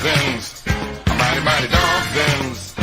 Dolphins. Mighty, mighty Dolphins.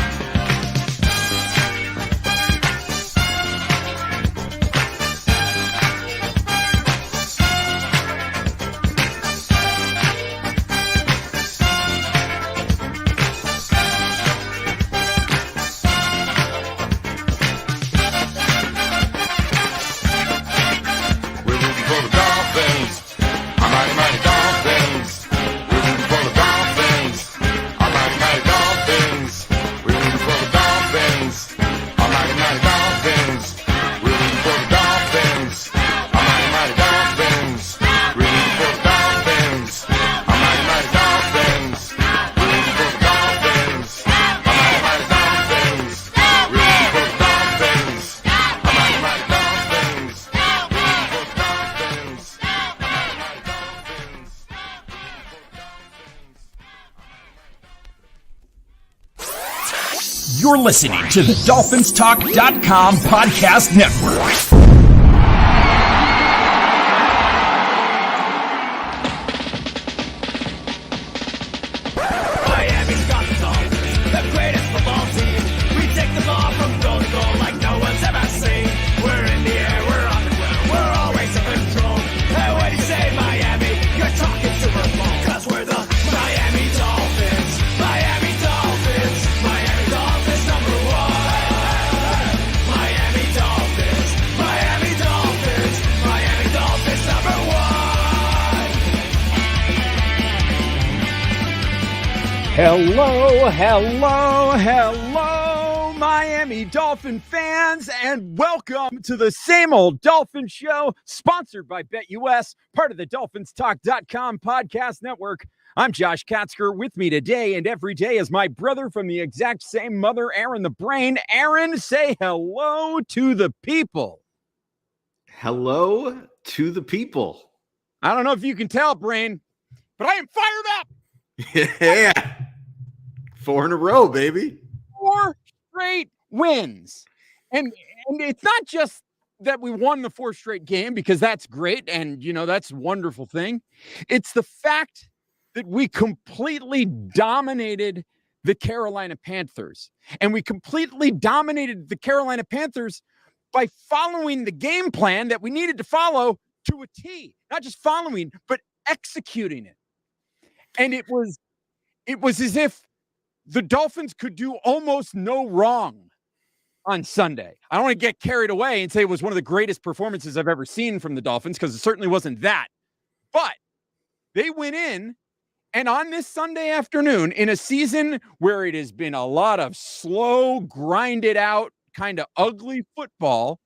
You're listening to the DolphinsTalk.com podcast network. Miami's got the Dolphins, the greatest football team. We take the ball from goal to goal like no one's ever seen. We're in the air, we're on the ground, we're always in control. And when you say Miami, you're talking Super Bowl. 'Cause we're the Miami Dolphins, Miami Dolphins, Miami Dolphins number one. Miami Dolphins, Miami Dolphins, Miami Dolphins number one. Hello, hello, hello, Miami Dolphin fans, and welcome to the Same Old Dolphins Show, sponsored by BetUS, part of the DolphinsTalk.com podcast network. I'm Josh Katzker. With me today and every day is my brother from the exact same mother, Aaron the Brain. Aaron, say hello to the people. Hello to the people. I don't know if you can tell, Brain, but I am fired up. Yeah. 4 in a row, baby. 4 straight wins. And it's not just that we won the 4th straight game, because that's great. And, you know, that's a wonderful thing. It's the fact that we completely dominated the Carolina Panthers. And we completely dominated the Carolina Panthers by following the game plan that we needed to follow to a T. Not just following, but executing it. And it was as if the Dolphins could do almost no wrong on Sunday. I don't want to get carried away and say it was one of the greatest performances I've ever seen from the Dolphins, because it certainly wasn't that. But they went in, and on this Sunday afternoon, in a season where it has been a lot of slow, grinded out, kind of ugly football,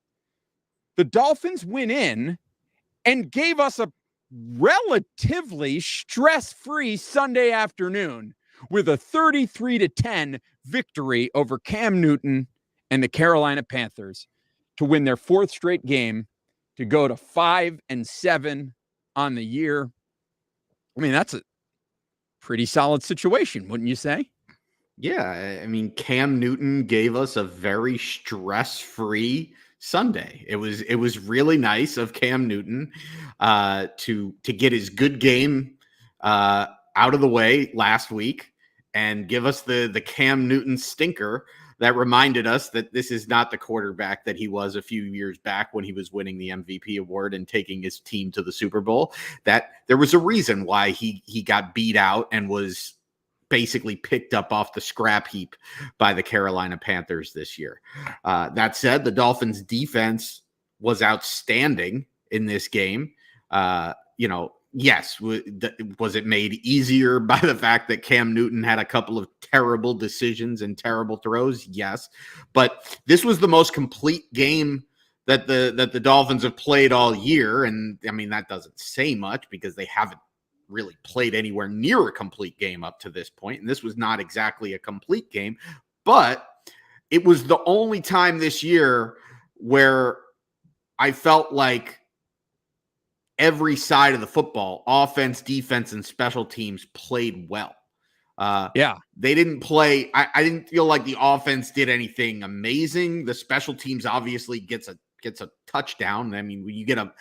the Dolphins went in and gave us a relatively stress-free Sunday afternoon with a 33-10 victory over Cam Newton and the Carolina Panthers to win their 4th straight game, to go to 5-7 on the year. I mean, that's a pretty solid situation, wouldn't you say? Yeah, I mean, Cam Newton gave us a very stress-free Sunday. It was really nice of Cam Newton to get his good game out of the way last week and give us the Cam Newton stinker that reminded us that this is not the quarterback that he was a few years back when he was winning the MVP award and taking his team to the Super Bowl. That there was a reason why he got beat out and was basically picked up off the scrap heap by the Carolina Panthers this year. That said, the Dolphins defense was outstanding in this game. Yes, was it made easier by the fact that Cam Newton had a couple of terrible decisions and terrible throws? Yes, but this was the most complete game that the Dolphins have played all year, and I mean that doesn't say much because they haven't really played anywhere near a complete game up to this point, and this was not exactly a complete game, but it was the only time this year where I felt like every side of the football, offense, defense, and special teams, played well. They didn't play. I didn't feel like the offense did anything amazing. The special teams obviously gets a gets a touchdown. I mean, when you get a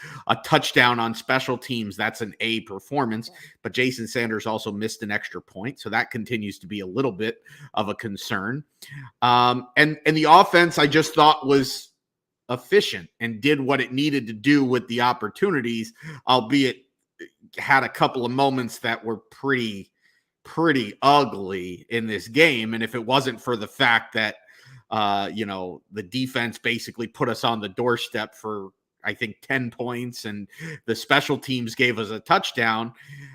touchdown on special teams, that's an A performance. But Jason Sanders also missed an extra point, so that continues to be a little bit of a concern. And the offense, I just thought was efficient and did what it needed to do with the opportunities, albeit had a couple of moments that were pretty ugly in this game. And if it wasn't for the fact that the defense basically put us on the doorstep for, I think, 10 points, and the special teams gave us a touchdown,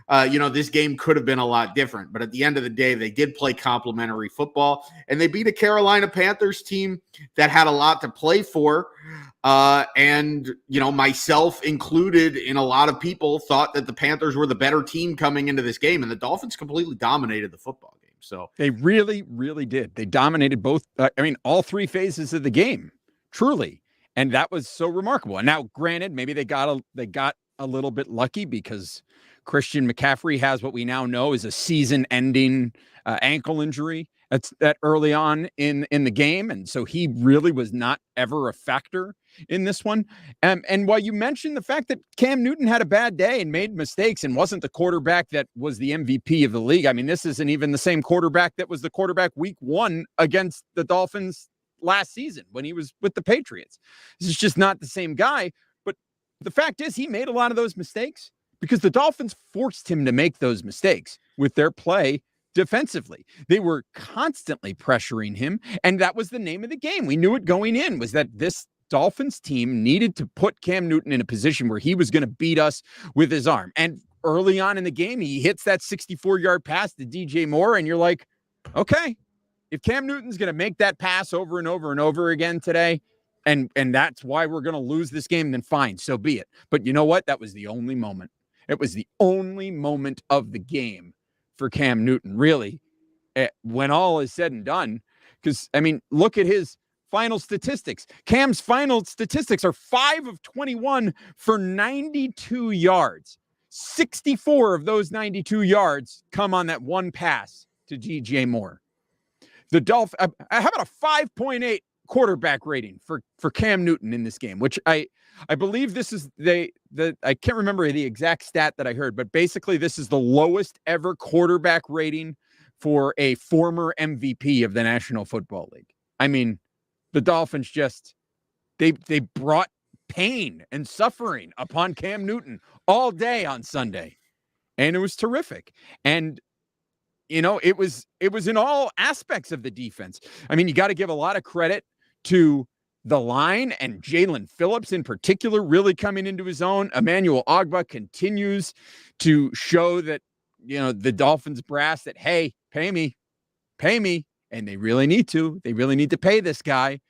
this game could have been a lot different. But at the end of the day, they did play complimentary football, and they beat a Carolina Panthers team that had a lot to play for. And myself included, in a lot of people thought that the Panthers were the better team coming into this game, and the Dolphins completely dominated the football game. So they really, really did. They dominated both. All three phases of the game, truly. And that was so remarkable. And now, granted, maybe they got a little bit lucky because Christian McCaffrey has what we now know is a season-ending ankle injury that early on in the game, and so he really was not ever a factor in this one. And while you mentioned the fact that Cam Newton had a bad day and made mistakes and wasn't the quarterback that was the MVP of the league, I mean, this isn't even the same quarterback that was the quarterback week 1 against the Dolphins last season when he was with the Patriots. This is just not the same guy. But the fact is, he made a lot of those mistakes because the Dolphins forced him to make those mistakes with their play defensively. They were constantly pressuring him, and that was the name of the game. We knew it going in, was that this Dolphins team needed to put Cam Newton in a position where he was going to beat us with his arm. And early on in the game, he hits that 64-yard pass to DJ Moore, and you're like, okay, if Cam Newton's going to make that pass over and over and over again today, and that's why we're going to lose this game, then fine, so be it. But you know what? That was the only moment. It was the only moment of the game for Cam Newton, really, when all is said and done. Because, I mean, look at his final statistics. Cam's final statistics are 5 of 21 for 92 yards. 64 of those 92 yards come on that one pass to DJ Moore. The Dolphins, how about a 5.8 quarterback rating for Cam Newton in this game, which I believe this is I can't remember the exact stat that I heard, but basically this is the lowest ever quarterback rating for a former MVP of the National Football League. I mean, the Dolphins just, they brought pain and suffering upon Cam Newton all day on Sunday, and it was terrific. And it was in all aspects of the defense. I mean, you got to give a lot of credit to the line and Jalen Phillips in particular really coming into his own. Emmanuel Ogbah continues to show that, the Dolphins brass that, hey, pay me. And they really need to. They really need to pay this guy.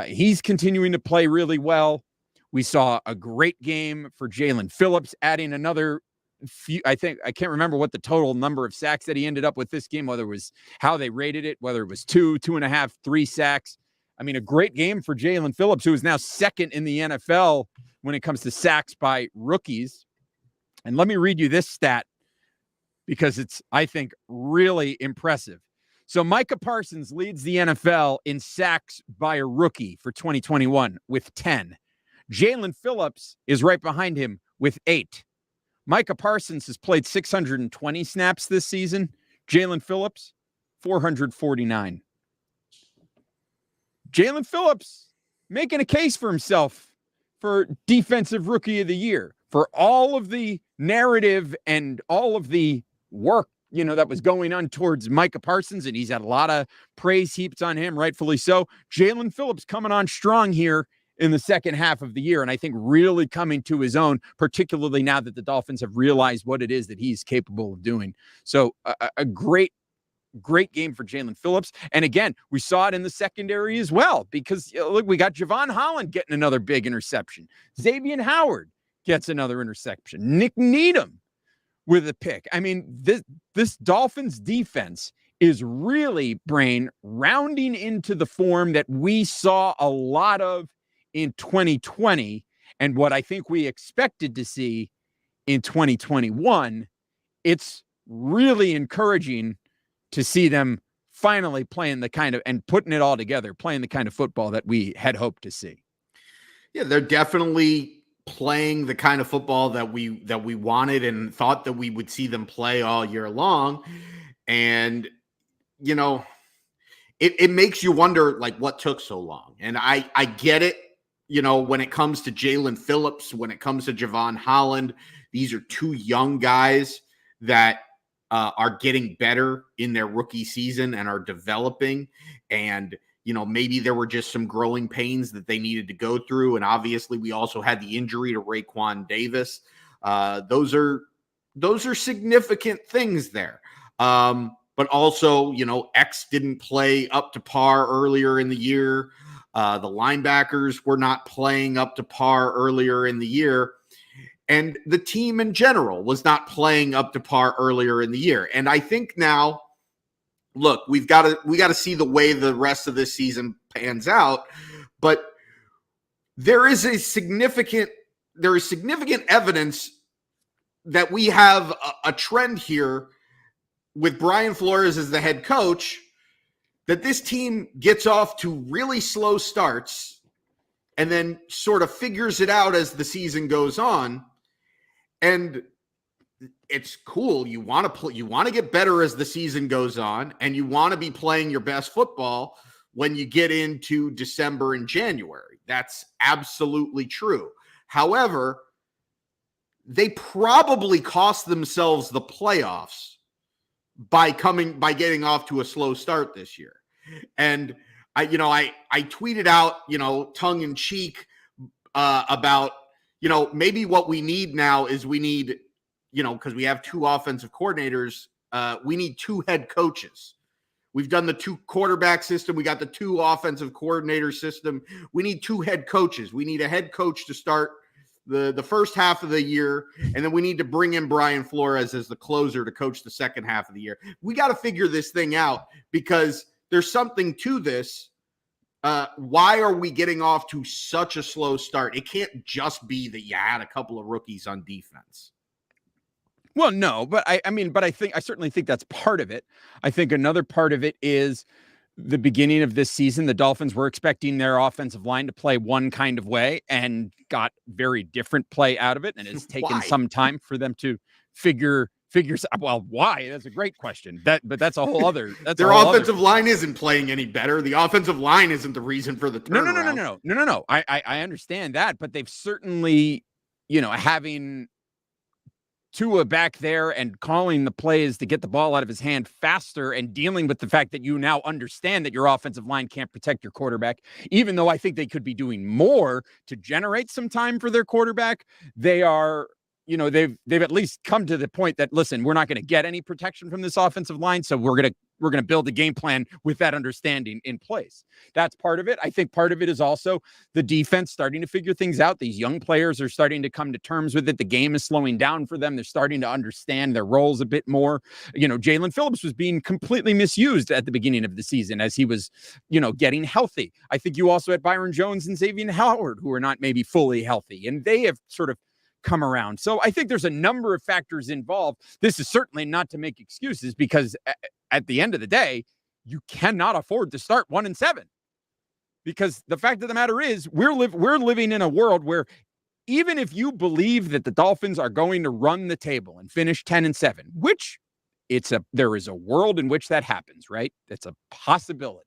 He's continuing to play really well. We saw a great game for Jalen Phillips, adding another few. I can't remember what the total number of sacks that he ended up with this game, whether it was how they rated it, whether it was 2.5, 3 sacks. I mean, a great game for Jalen Phillips, who is now second in the NFL when it comes to sacks by rookies. And let me read you this stat because it's, I think, really impressive. So Micah Parsons leads the NFL in sacks by a rookie for 2021 with 10. Jalen Phillips is right behind him with 8. Micah Parsons has played 620 snaps this season. Jalen Phillips, 449. Jalen Phillips making a case for himself for Defensive Rookie of the Year, for all of the narrative and all of the work, that was going on towards Micah Parsons, and he's had a lot of praise heaped on him, rightfully so. Jalen Phillips coming on strong here in the second half of the year, and I think really coming to his own, particularly now that the Dolphins have realized what it is that he's capable of doing. So a great game for Jalen Phillips. And again, we saw it in the secondary as well, because look, we got Javon Holland getting another big interception. Xavier Howard gets another interception. Nick Needham with a pick. I mean, this Dolphins defense is really, Brain, rounding into the form that we saw a lot of in 2020 and what I think we expected to see in 2021. It's really encouraging to see them finally playing the kind of, and putting it all together, playing the kind of football that we had hoped to see. Yeah, they're definitely playing the kind of football that we wanted and thought that we would see them play all year long. And you know, it makes you wonder like what took so long. And I get it, when it comes to Jalen Phillips, when it comes to Javon Holland, these are two young guys that are getting better in their rookie season and are developing. And maybe there were just some growing pains that they needed to go through. And obviously we also had the injury to Raekwon Davis. Those are significant things there. But also, X didn't play up to par earlier in the year. The linebackers were not playing up to par earlier in the year. And the team in general was not playing up to par earlier in the year. And I think now, look, we got to see the way the rest of this season pans out, but there is significant evidence that we have a trend here with Brian Flores as the head coach, that this team gets off to really slow starts and then sort of figures it out as the season goes on. And it's cool. You want to get better as the season goes on, and you want to be playing your best football when you get into December and January. That's absolutely true. However, they probably cost themselves the playoffs by getting off to a slow start this year. And I tweeted out, tongue in cheek, about, maybe what we need now is because we have two offensive coordinators, we need two head coaches. We've done the two quarterback system. We got the two offensive coordinator system. We need two head coaches. We need a head coach to start the first half of the year, and then we need to bring in Brian Flores as the closer to coach the second half of the year. We got to figure this thing out because there's something to this. Why are we getting off to such a slow start? It can't just be that you had a couple of rookies on defense. Well, no, but I certainly think that's part of it. I think another part of it is the beginning of this season, the Dolphins were expecting their offensive line to play one kind of way and got very different play out of it. And it's taken some time for them to figure. Well, why? That's a great question. But that's a whole other. Their offensive line isn't playing any better. The offensive line isn't the reason for the turnaround. No. I understand that, but they've certainly, having Tua back there and calling the plays to get the ball out of his hand faster and dealing with the fact that you now understand that your offensive line can't protect your quarterback, even though I think they could be doing more to generate some time for their quarterback. They are, they've at least come to the point that, listen, we're not going to get any protection from this offensive line. So we're going to build a game plan with that understanding in place. That's part of it. I think part of it is also the defense starting to figure things out. These young players are starting to come to terms with it. The game is slowing down for them. They're starting to understand their roles a bit more. Jalen Phillips was being completely misused at the beginning of the season as he was, getting healthy. I think you also had Byron Jones and Xavier Howard, who are not maybe fully healthy, and they have sort of come around. So I think there's a number of factors involved. This is certainly not to make excuses, because at the end of the day, you cannot afford to start 1-7, because the fact of the matter is we're living in a world where even if you believe that the Dolphins are going to run the table and finish 10-7, which there is a world in which that happens, right? That's a possibility.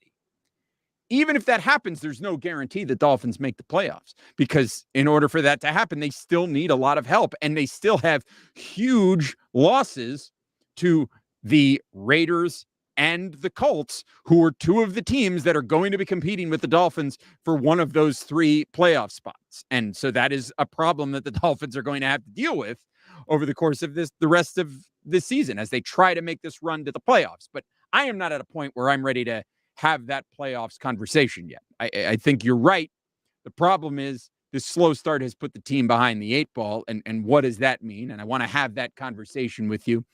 Even if that happens, there's no guarantee the Dolphins make the playoffs, because in order for that to happen, they still need a lot of help, and they still have huge losses to the Raiders and the Colts, who are two of the teams that are going to be competing with the Dolphins for one of those three playoff spots. And so that is a problem that the Dolphins are going to have to deal with over the course of the rest of this season as they try to make this run to the playoffs. But I am not at a point where I'm ready to have that playoffs conversation yet. I think you're right. The problem is this slow start has put the team behind the 8 ball. And what does that mean? And I want to have that conversation with you.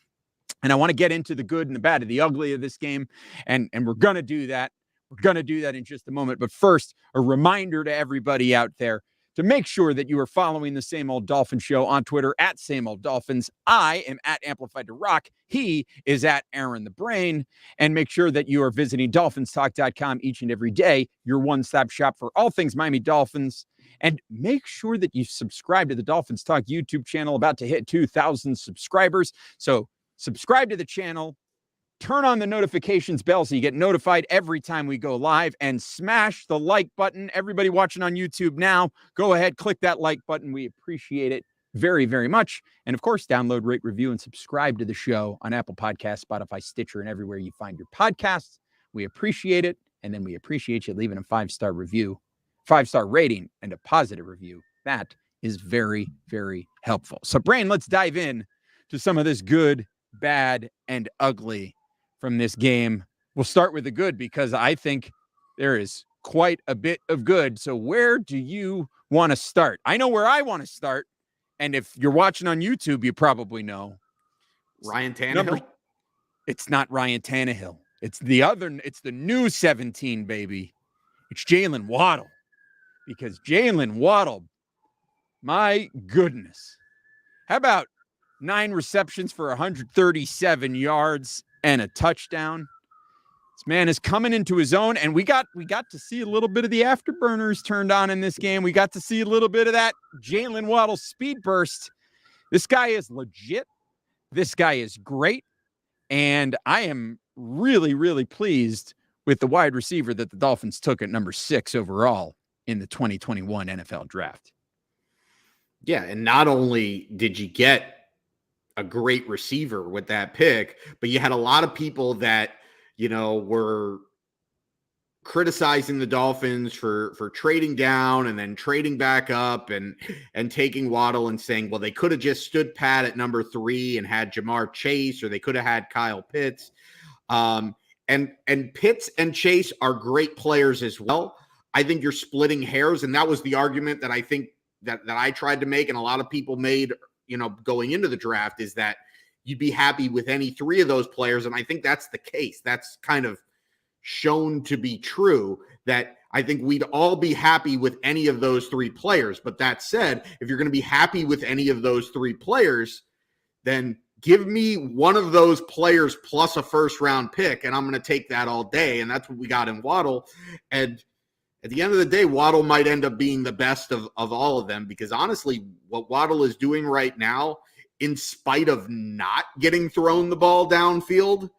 And I want to get into the good and the bad and the ugly of this game. And we're going to do that. We're going to do that in just a moment. But first, a reminder to everybody out there to make sure that you are following the Same Old Dolphins Show on Twitter at Same Old Dolphins. I am at Amplified to Rock. He is at Aaron the Brain. And make sure that you are visiting DolphinsTalk.com each and every day, your one-stop shop for all things Miami Dolphins. And make sure that you subscribe to the Dolphins Talk YouTube channel, about to hit 2,000 subscribers. So subscribe to the channel. Turn on the notifications bell so you get notified every time we go live, and smash the like button. Everybody watching on YouTube now, go ahead, click that like button. We appreciate it very, very much. And of course, download, rate, review, and subscribe to the show on Apple Podcasts, Spotify, Stitcher, and everywhere you find your podcasts. We appreciate it. And then we appreciate you leaving a 5-star review, 5-star rating, and a positive review. That is very, very helpful. So, Brain, let's dive in to some of this good, bad, and ugly from this game. We'll start with the good because I think there is quite a bit of good. So where do you want to start? I know where I want to start. And if you're watching on YouTube, you probably know. Ryan Tannehill? It's not Ryan Tannehill. It's the new 17, baby. It's Jaylen Waddle. Because Jaylen Waddle, my goodness. How about 9 receptions for 137 yards and a touchdown? This man is coming into his own, and we got to see a little bit of the afterburners turned on in this game. We got to see a little bit of that Jaylen Waddle speed burst. This guy is legit. This guy is great, and I am really, really pleased with the wide receiver that the Dolphins took at number 6 overall in the 2021 NFL draft. Yeah, and not only did you get a great receiver with that pick, but you had a lot of people that, were criticizing the Dolphins for trading down and then trading back up and taking Waddle and saying, well, they could have just stood pat at number 3 and had Jamar Chase, or they could have had Kyle Pitts. And Pitts and Chase are great players as well. I think you're splitting hairs, and that was the argument that I think that I tried to make, and a lot of people made going into the draft, is that you'd be happy with any 3 of those players. And I think that's the case. That's kind of shown to be true, that I think we'd all be happy with any of those 3 players. But that said, if you're going to be happy with any of those 3 players, then give me one of those players plus a first-round pick, and I'm going to take that all day. And that's what we got in Waddle. And at the end of the day, Waddle might end up being the best of all of them, because honestly, what Waddle is doing right now, in spite of not getting thrown the ball downfield,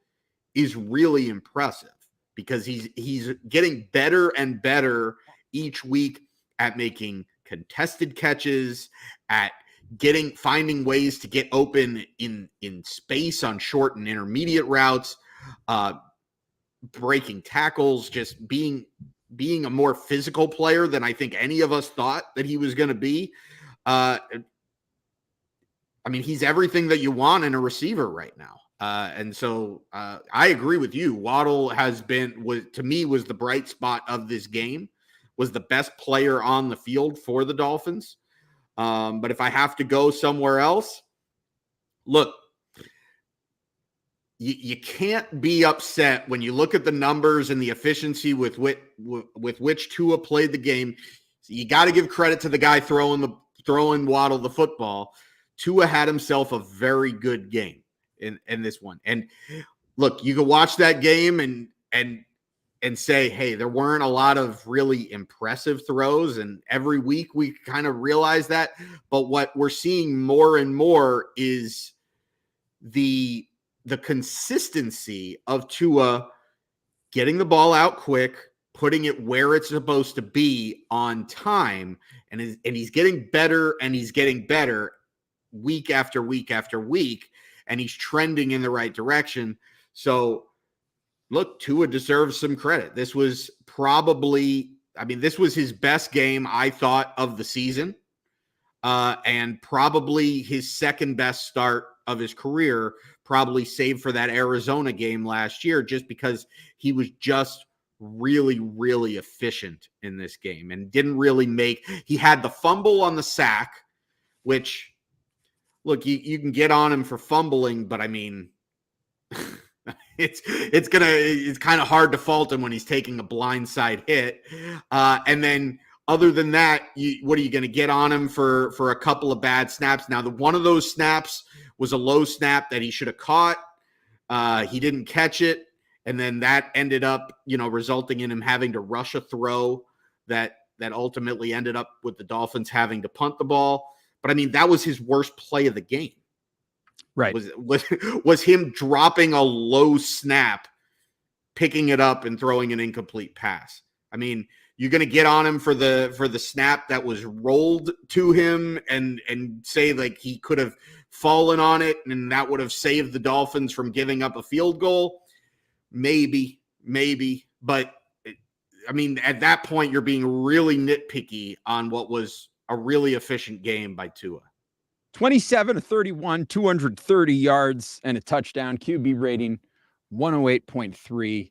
is really impressive, because he's getting better and better each week at making contested catches, at finding ways to get open in space on short and intermediate routes, breaking tackles, just being a more physical player than I think any of us thought that he was going to be. He's everything that you want in a receiver right now. And so I agree with you. Waddle was the bright spot of this game, was the best player on the field for the Dolphins. But if I have to go somewhere else, look, you can't be upset when you look at the numbers and the efficiency with which Tua played the game. So you got to give credit to the guy throwing Waddle the football. Tua had himself a very good game in this one. And look, you can watch that game and say, hey, there weren't a lot of really impressive throws. And every week we kind of realize that. But what we're seeing more and more is the consistency of Tua getting the ball out quick, putting it where it's supposed to be on time. And he's getting better, and he's getting better week after week after week, and he's trending in the right direction. So look, Tua deserves some credit. This was this was his best game, I thought, of the season, and probably his second best start of his career, probably save for that Arizona game last year, just because he was just really, really efficient in this game and didn't really he had the fumble on the sack, which, look, you can get on him for fumbling, but it's kind of hard to fault him when he's taking a blindside hit. And then other than that, what are you going to get on him for a couple of bad snaps? Now, one of those snaps was a low snap that he should have caught. He didn't catch it. And then that ended up, resulting in him having to rush a throw that ultimately ended up with the Dolphins having to punt the ball. But I mean, that was his worst play of the game. Right. Was him dropping a low snap, picking it up and throwing an incomplete pass. I mean, you're going to get on him for the snap that was rolled to him and say like he could have fallen on it and that would have saved the Dolphins from giving up a field goal. Maybe. But I mean, at that point, you're being really nitpicky on what was a really efficient game by Tua. 27 to 31, 230 yards and a touchdown, QB rating 108.3.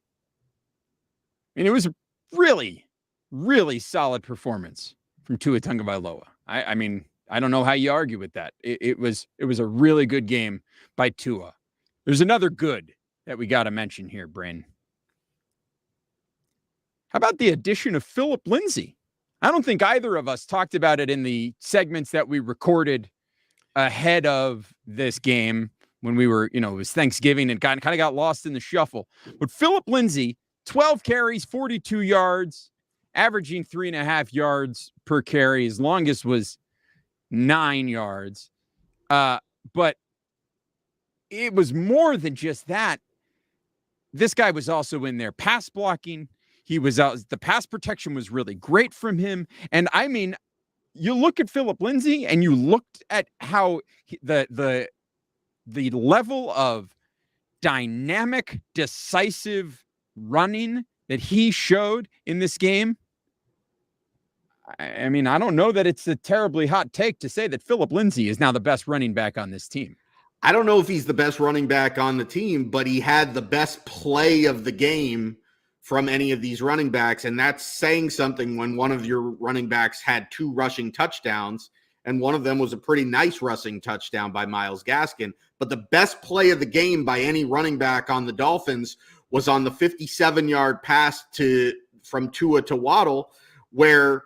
And it was a really, really solid performance from Tua Tagovailoa. I mean, I don't know how you argue with that. It was a really good game by Tua. There's another good that we got to mention here, Brain. How about the addition of Philip Lindsay? I don't think either of us talked about it in the segments that we recorded ahead of this game when we were, it was Thanksgiving and kind of got lost in the shuffle. But Philip Lindsay, 12 carries, 42 yards, averaging 3.5 yards per carry. His longest was 9 yards. But it was more than just that. This guy was also in there pass blocking. He was out. The pass protection was really great from him. And I mean, you look at Philip Lindsay and you looked at how the level of dynamic, decisive running that he showed in this game. I mean, I don't know that it's a terribly hot take to say that Philip Lindsay is now the best running back on this team. I don't know if he's the best running back on the team, but he had the best play of the game from any of these running backs. And that's saying something when one of your running backs had 2 rushing touchdowns, and one of them was a pretty nice rushing touchdown by Myles Gaskin. But the best play of the game by any running back on the Dolphins was on the 57-yard pass from Tua to Waddle, where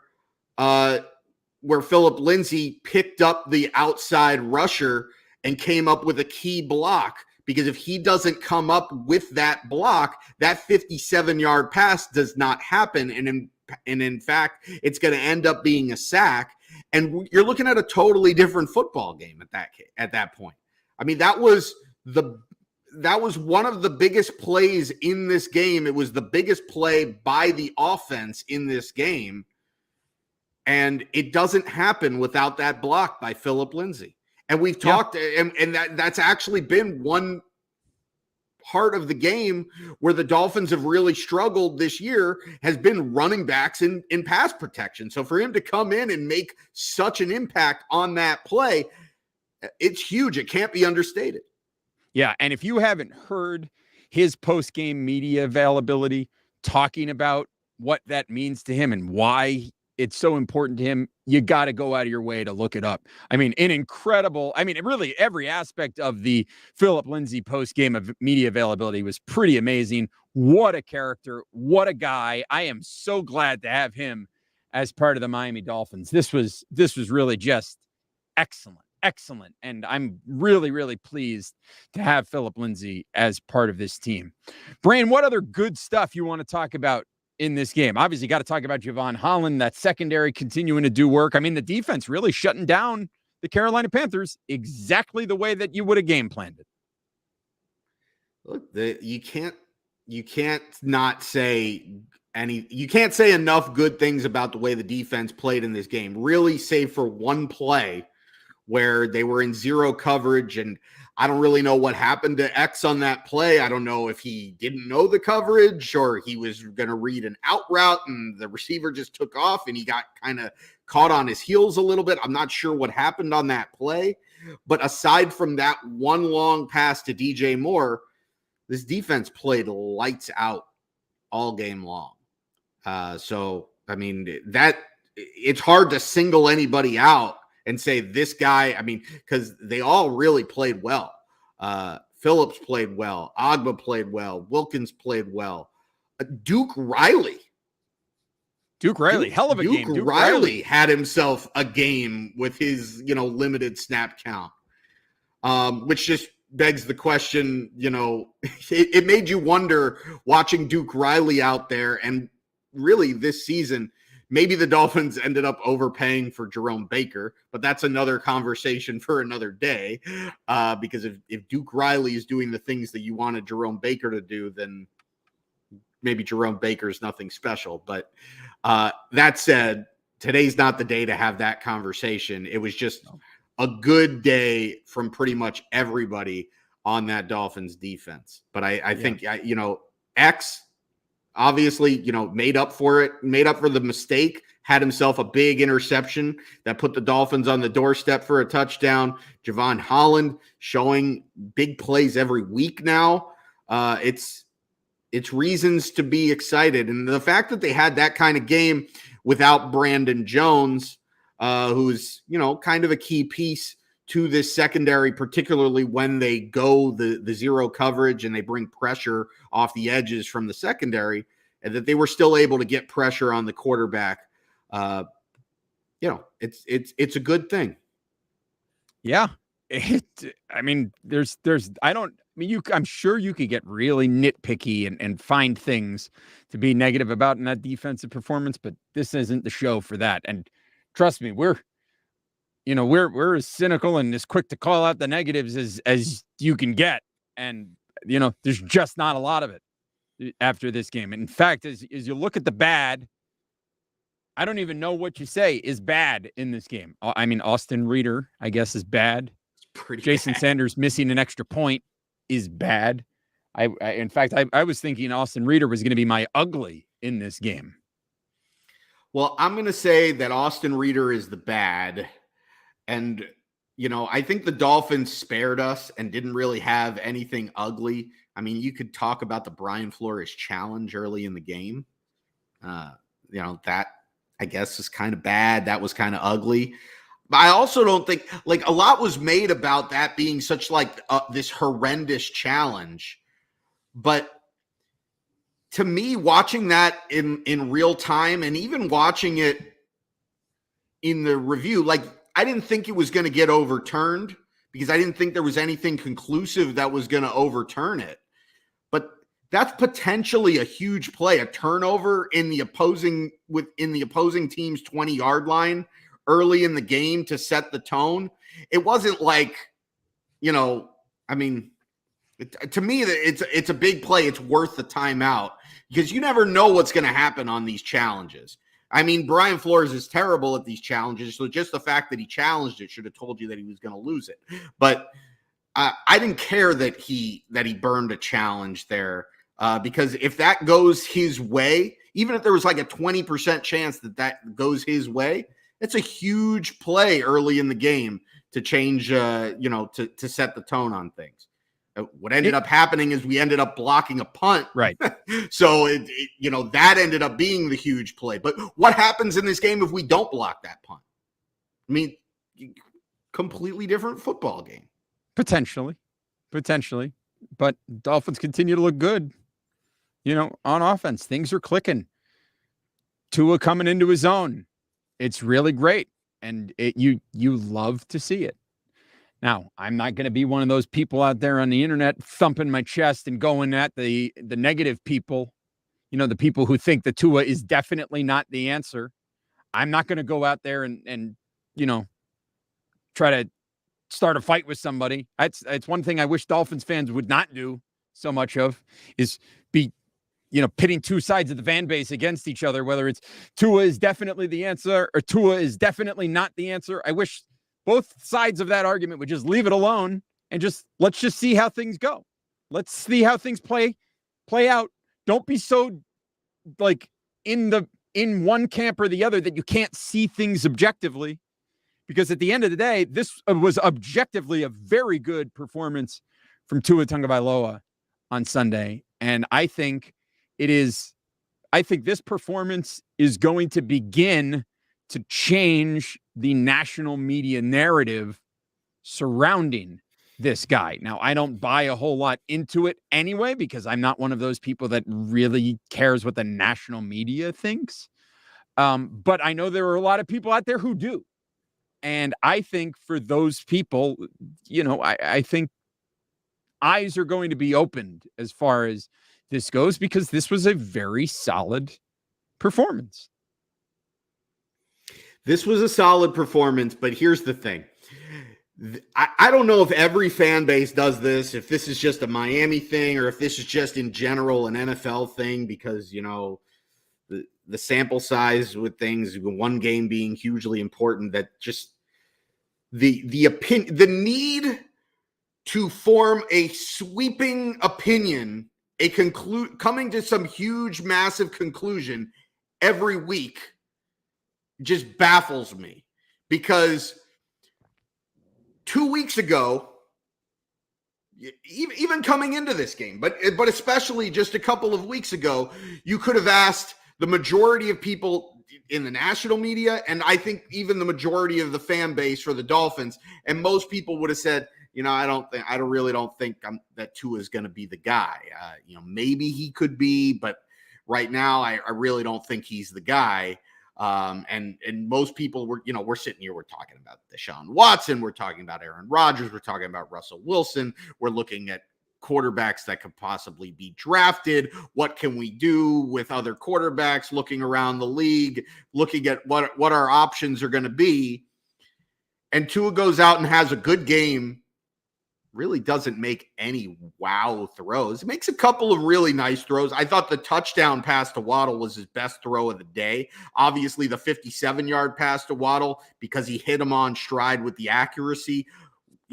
Philip Lindsay picked up the outside rusher and came up with a key block. Because if he doesn't come up with that block, that 57-yard pass does not happen. And in fact, it's going to end up being a sack. And you're looking at a totally different football game at that point. I mean, that was one of the biggest plays in this game. It was the biggest play by the offense in this game. And it doesn't happen without that block by Philip Lindsay. And we've talked, and that's actually been one part of the game where the Dolphins have really struggled this year has been running backs in pass protection. So for him to come in and make such an impact on that play, it's huge. It can't be understated. Yeah, and if you haven't heard his post-game media availability talking about what that means to him and why it's so important to him, you got to go out of your way to look it up. I mean, really every aspect of the Philip Lindsay post-game of media availability was pretty amazing. What a character. What a guy. I am so glad to have him as part of the Miami Dolphins. This was really just excellent. And I'm really, really pleased to have Philip Lindsay as part of this team. Brain, what other good stuff you want to talk about in this game? Obviously, got to talk about Javon Holland, that secondary continuing to do work. I mean, the defense really shutting down the Carolina Panthers exactly the way that you would have game planned it. Look, you can't say enough good things about the way the defense played in this game, really, save for one play where they were in zero coverage. And I don't really know what happened to X on that play. I don't know if he didn't know the coverage or he was going to read an out route and the receiver just took off and he got kind of caught on his heels a little bit. I'm not sure what happened on that play. But aside from that one long pass to DJ Moore, this defense played lights out all game long. So, I mean, it's hard to single anybody out and say this guy, I mean, because they all really played well. Phillips played well. Agba played well. Wilkins played well. Duke Riley Duke Riley, hell of a game. Duke Riley had himself a game with his, limited snap count, which just begs the question, it made you wonder watching Duke Riley out there. And really this season, maybe the Dolphins ended up overpaying for Jerome Baker, but that's another conversation for another day. Because if Duke Riley is doing the things that you wanted Jerome Baker to do, then maybe Jerome Baker is nothing special. But that said, today's not the day to have that conversation. It was just a good day from pretty much everybody on that Dolphins defense. But I think, X obviously, made up for the mistake, had himself a big interception that put the Dolphins on the doorstep for a touchdown. Javon Holland showing big plays every week now. It's reasons to be excited. And the fact that they had that kind of game without Brandon Jones, who's, kind of a key piece to this secondary, particularly when they go the zero coverage and they bring pressure off the edges from the secondary, and that they were still able to get pressure on the quarterback. It's a good thing. Yeah. I'm sure you could get really nitpicky and find things to be negative about in that defensive performance, but this isn't the show for that. And trust me, we're as cynical and as quick to call out the negatives as you can get. And, there's just not a lot of it after this game. And in fact, as you look at the bad, I don't even know what you say is bad in this game. I mean, Austin Reeder, I guess, is bad. Jason bad. Sanders missing an extra point is bad. In fact, I was thinking Austin Reeder was going to be my ugly in this game. Well, I'm going to say that Austin Reeder is the bad. And, I think the Dolphins spared us and didn't really have anything ugly. I mean, you could talk about the Brian Flores challenge early in the game. That I guess is kind of bad. That was kind of ugly. But I also don't think a lot was made about that being such this horrendous challenge. But to me, watching that in real time and even watching it in the review, I didn't think it was going to get overturned because I didn't think there was anything conclusive that was going to overturn it. But that's potentially a huge play, a turnover in the opposing team's 20-yard line early in the game to set the tone. It wasn't to me, it's a big play. It's worth the timeout because you never know what's going to happen on these challenges. I mean, Brian Flores is terrible at these challenges, so just the fact that he challenged it should have told you that he was going to lose it. But I didn't care that he burned a challenge there because if that goes his way, even if there was a 20% chance that goes his way, it's a huge play early in the game to change, to set the tone on things. What ended up happening is we ended up blocking a punt. Right. So, that ended up being the huge play. But what happens in this game if we don't block that punt? I mean, completely different football game. Potentially. But Dolphins continue to look good, on offense. Things are clicking. Tua coming into his own. It's really great. And you love to see it. Now, I'm not going to be one of those people out there on the internet thumping my chest and going at the negative people, the people who think that Tua is definitely not the answer. I'm not going to go out there and try to start a fight with somebody. It's one thing I wish Dolphins fans would not do so much of is be, pitting two sides of the fan base against each other, whether it's Tua is definitely the answer or Tua is definitely not the answer. I wish both sides of that argument would just leave it alone and let's just see how things go. Let's see how things play out. Don't be so in one camp or the other that you can't see things objectively, because at the end of the day, this was objectively a very good performance from Tua Tagovailoa on Sunday. And I think this performance is going to begin to change the national media narrative surrounding this guy. Now, I don't buy a whole lot into it anyway, because I'm not one of those people that really cares what the national media thinks. But I know there are a lot of people out there who do. And I think for those people, I think eyes are going to be opened as far as this goes, because this was a very solid performance. This was a solid performance, but here's the thing. I don't know if every fan base does this, if this is just a Miami thing or if this is just in general an NFL thing, because, the sample size with things, one game being hugely important, that just the opinion, the need to form a sweeping opinion, coming to some huge, massive conclusion every week just baffles me, because 2 weeks ago, even coming into this game, but especially just a couple of weeks ago, you could have asked the majority of people in the national media, and I think even the majority of the fan base for the Dolphins, and most people would have said, I really don't think that Tua is going to be the guy. Maybe he could be, but right now I really don't think he's the guy. And most people we're sitting here, we're talking about Deshaun Watson, we're talking about Aaron Rodgers, we're talking about Russell Wilson, we're looking at quarterbacks that could possibly be drafted. What can we do with other quarterbacks? Looking around the league, looking at what our options are going to be. And Tua goes out and has a good game. Really doesn't make any wow throws. He makes a couple of really nice throws. I thought the touchdown pass to Waddle was his best throw of the day. Obviously, the 57-yard pass to Waddle, because he hit him on stride with the accuracy,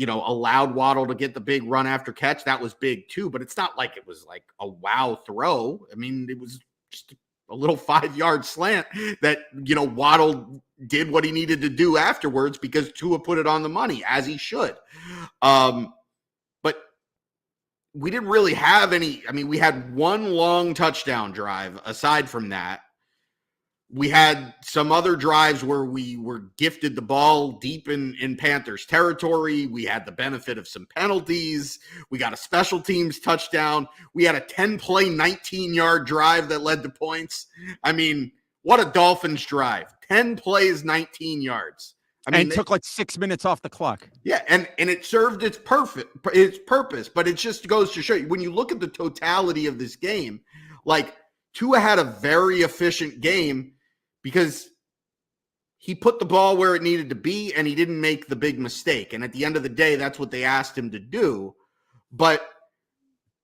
allowed Waddle to get the big run after catch. That was big too, but it's not like it was like a wow throw. I mean, it was just a little 5-yard slant that, Waddle did what he needed to do afterwards, because Tua put it on the money, as he should. But we didn't really have any. I mean, we had one long touchdown drive. Aside from that, we had some other drives where we were gifted the ball deep in Panthers territory. We had the benefit of some penalties. We got a special teams touchdown. We had a 10-play, 19-yard drive that led to points. I mean, what a Dolphins drive. 10 plays, 19 yards. I mean, and it took like 6 minutes off the clock. Yeah, and it served its purpose, but it just goes to show you, when you look at the totality of this game, like, Tua had a very efficient game because he put the ball where it needed to be and he didn't make the big mistake. And at the end of the day, that's what they asked him to do. But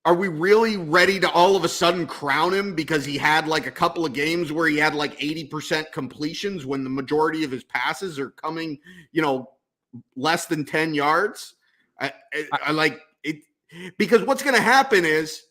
are we really ready to all of a sudden crown him because he had like a couple of games where he had like 80% completions when the majority of his passes are coming, less than 10 yards? I like it, because what's going to happen is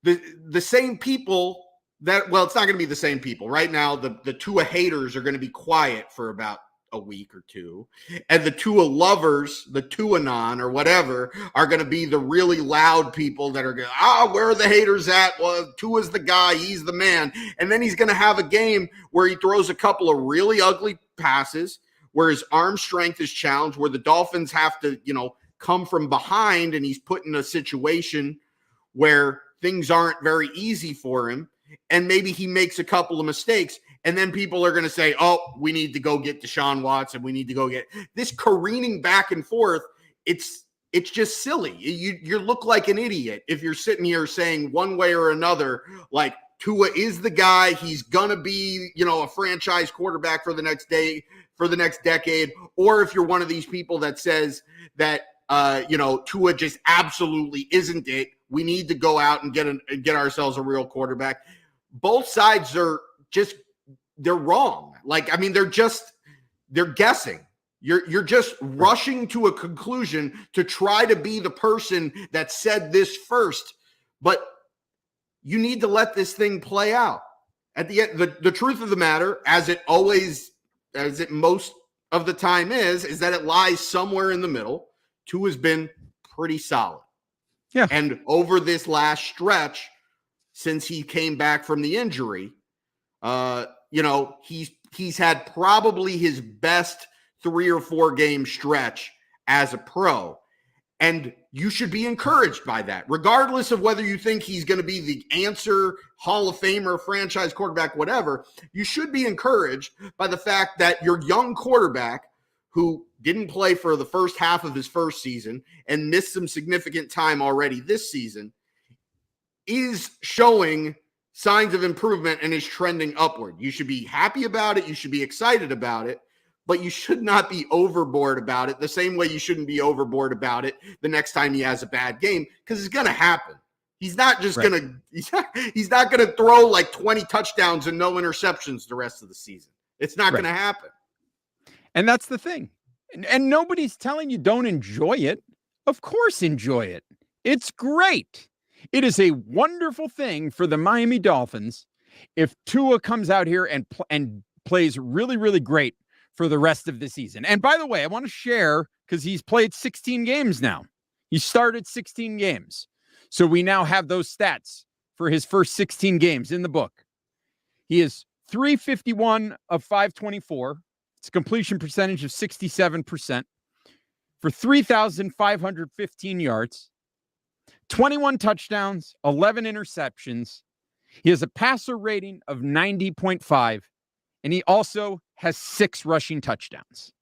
the same people it's not going to be the same people. Right now, the Tua haters are going to be quiet for about a week or two. And the Tua lovers, the Tuanon or whatever, are going to be the really loud people that are going, where are the haters at? Well, Tua's the guy. He's the man. And then he's going to have a game where he throws a couple of really ugly passes, where his arm strength is challenged, where the Dolphins have to, come from behind, and he's put in a situation where things aren't very easy for him. And maybe he makes a couple of mistakes, and then people are going to say, we need to go get Deshaun Watson. We need to go get this careening back and forth. It's just silly. You look like an idiot if you're sitting here saying one way or another, like, Tua is the guy. He's going to be, a franchise quarterback for the next decade. Or if you're one of these people that says that, Tua just absolutely isn't it. We need to go out and get ourselves a real quarterback. Both sides are they're wrong. Like, I mean, they're guessing. You're just rushing to a conclusion to try to be the person that said this first, but you need to let this thing play out. At the end, the truth of the matter, as it most of the time is that it lies somewhere in the middle. Tua has been pretty solid. Yeah. And over this last stretch, since he came back from the injury, he's had probably his best 3 or 4 game stretch as a pro. And you should be encouraged by that, regardless of whether you think he's going to be the answer, Hall of Famer, franchise quarterback, whatever. You should be encouraged by the fact that your young quarterback, who didn't play for the first half of his first season and missed some significant time already this season, is showing signs of improvement and is trending upward. You should be happy about it. You should be excited about it. But you should not be overboard about it the same way you shouldn't be overboard about it the next time he has a bad game, because it's going to happen. He's not just going to he's not going to throw like 20 touchdowns and no interceptions the rest of the season. It's not going to happen. And that's the thing. And nobody's telling you don't enjoy it. Of course, enjoy it. It's great. It is a wonderful thing for the Miami Dolphins if Tua comes out here and plays really, really great for the rest of the season. And by the way, I want to share, because he's played 16 games now. He started 16 games. So we now have those stats for his first 16 games in the book. He is 351 of 524. It's a completion percentage of 67% for 3,515 yards, 21 touchdowns, 11 interceptions. He has a passer rating of 90.5. And he also has 6 rushing touchdowns.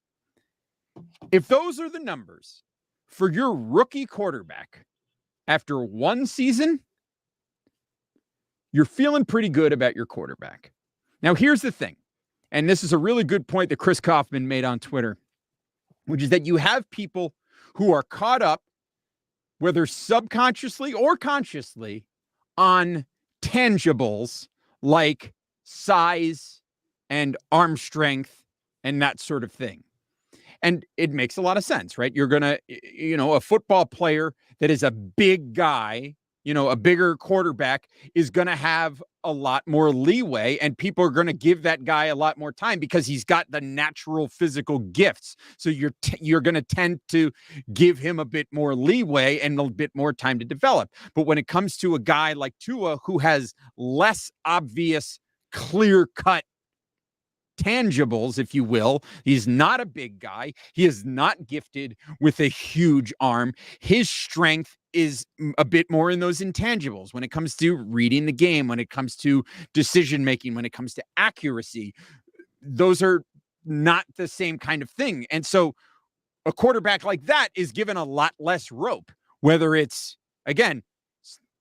If those are the numbers for your rookie quarterback after one season, you're feeling pretty good about your quarterback. Now, here's the thing, and this is a really good point that Chris Kaufman made on Twitter, which is that you have people who are caught up, whether subconsciously or consciously, on tangibles like size and arm strength and that sort of thing. And it makes a lot of sense, right? You're going to, a football player that is a big guy, a bigger quarterback is going to have a lot more leeway, and people are going to give that guy a lot more time because he's got the natural physical gifts. So you're going to tend to give him a bit more leeway and a bit more time to develop. But when it comes to a guy like Tua, who has less obvious, clear-cut tangibles, if you will. He's not a big guy. He is not gifted with a huge arm. His strength is a bit more in those intangibles when it comes to reading the game, when it comes to decision making, when it comes to accuracy. Those are not the same kind of thing. And so a quarterback like that is given a lot less rope, whether it's, again,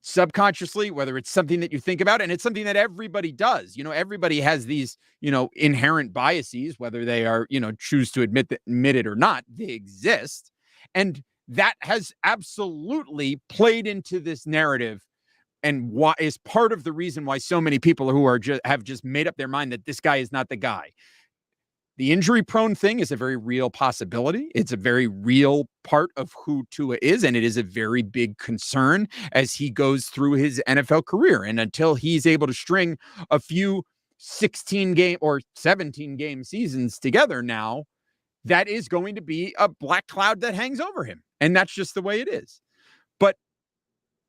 subconsciously, whether it's something that you think about, and it's something that everybody does. Everybody has these, inherent biases, whether they are, choose to admit it or not, they exist. And that has absolutely played into this narrative, and why is part of the reason why so many people who are have just made up their mind that this guy is not the guy. The injury-prone thing is a very real possibility. It's a very real part of who Tua is, and it is a very big concern as he goes through his NFL career. And until he's able to string a few 16-game or 17-game seasons together now, that is going to be a black cloud that hangs over him. And that's just the way it is. But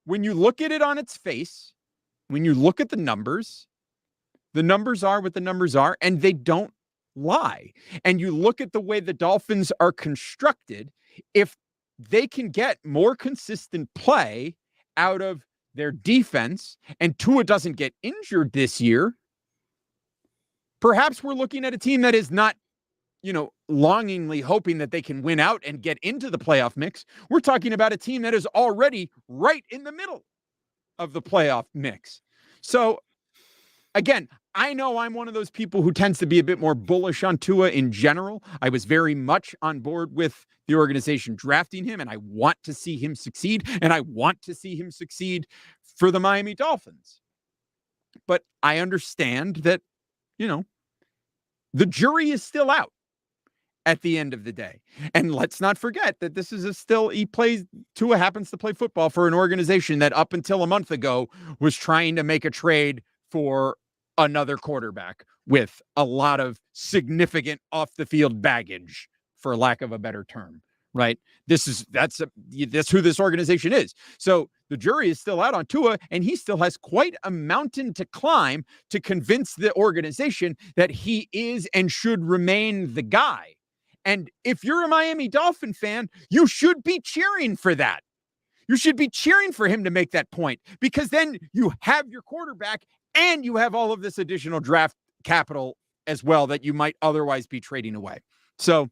when you look at it on its face, when you look at the numbers are what the numbers are, and they don't lie. And you look at the way the Dolphins are constructed, if they can get more consistent play out of their defense and Tua doesn't get injured this year, perhaps we're looking at a team that is not, longingly hoping that they can win out and get into the playoff mix. We're talking about a team that is already right in the middle of the playoff mix. So again, I know I'm one of those people who tends to be a bit more bullish on Tua in general. I was very much on board with the organization drafting him, and I want to see him succeed, and I want to see him succeed for the Miami Dolphins. But I understand that, the jury is still out at the end of the day. And let's not forget that this is Tua happens to play football for an organization that up until a month ago was trying to make a trade for another quarterback with a lot of significant off the field baggage, for lack of a better term, right? That's who this organization is. So the jury is still out on Tua, and he still has quite a mountain to climb to convince the organization that he is and should remain the guy. And if you're a Miami Dolphin fan, you should be cheering for that. You should be cheering for him to make that point, because then you have your quarterback and you have all of this additional draft capital as well that you might otherwise be trading away. So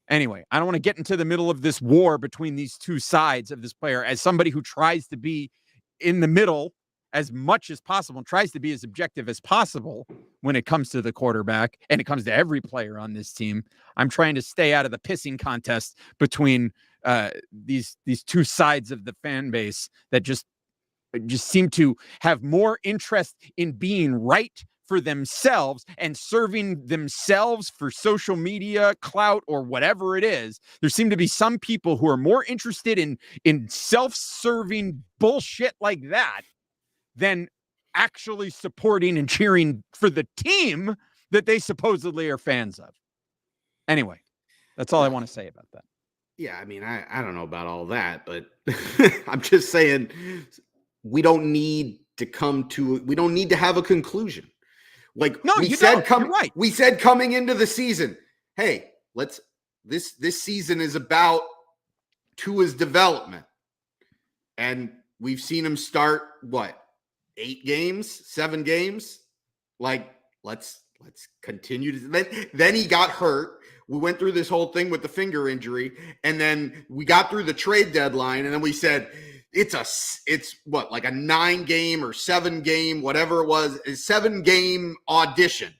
anyway, I don't want to get into the middle of this war between these two sides of this player. As somebody who tries to be in the middle as much as possible and tries to be as objective as possible when it comes to the quarterback and it comes to every player on this team, I'm trying to stay out of the pissing contest between these two sides of the fan base that just seem to have more interest in being right for themselves and serving themselves for social media clout or whatever it is. There seem to be some people who are more interested in self-serving bullshit like that than actually supporting and cheering for the team that they supposedly are fans of. Anyway, that's all I want to say about that. Yeah, I mean, I don't know about all that, but I'm just saying we don't need to have a conclusion. Like no, we said coming into the season, hey, this season is about Tua's development. And we've seen him start 8 games, 7 games. Like, let's continue to then he got hurt. We went through this whole thing with the finger injury, and then we got through the trade deadline, and then we said it's a 9-game or 7-game, whatever it was, a 7-game audition.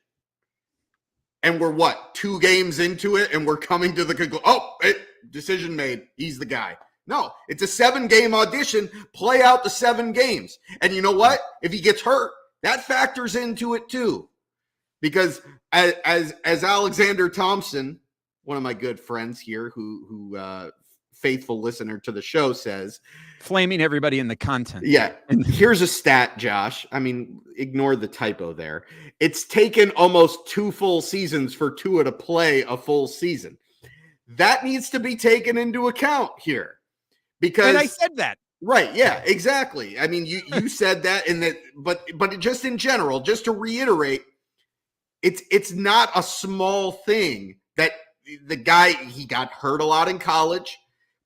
And we're 2 games into it, and we're coming to the conclusion. Decision made. He's the guy. No, it's a 7-game audition. Play out the 7 games. And you know what? If he gets hurt, that factors into it too. Because as Alexander Thompson, one of my good friends here, who faithful listener to the show, says, flaming everybody in the content. Yeah. Here's a stat, Josh. I mean, ignore the typo there. It's taken almost 2 full seasons for Tua to play a full season. That needs to be taken into account here. Because, and I said that. Right. Yeah, exactly. I mean, you said that, but just in general, just to reiterate, it's not a small thing that the guy, he got hurt a lot in college.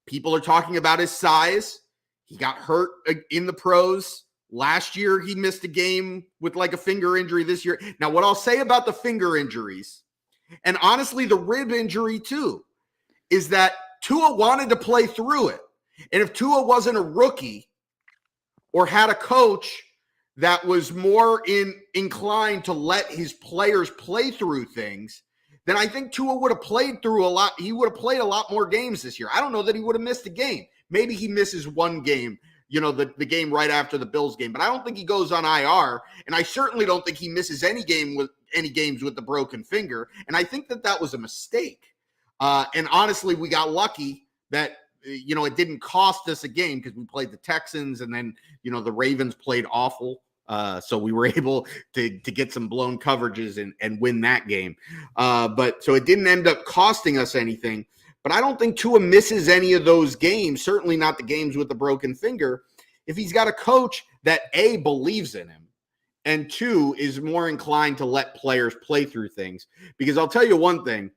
People are talking about his size. He got hurt in the pros. Last year, he missed a game with a finger injury this year. Now, what I'll say about the finger injuries, and honestly, the rib injury too, is that Tua wanted to play through it. And if Tua wasn't a rookie or had a coach that was more inclined to let his players play through things, then I think Tua would have played through a lot. He would have played a lot more games this year. I don't know that he would have missed a game. Maybe he misses one game, the game right after the Bills game, but I don't think he goes on IR. And I certainly don't think he misses any games with the broken finger. And I think that was a mistake. And honestly, we got lucky that, it didn't cost us a game because we played the Texans and then, the Ravens played awful. So we were able to get some blown coverages and win that game. But so it didn't end up costing us anything. But I don't think Tua misses any of those games, certainly not the games with the broken finger, if he's got a coach that, A, believes in him, and 2, is more inclined to let players play through things. Because I'll tell you one thing,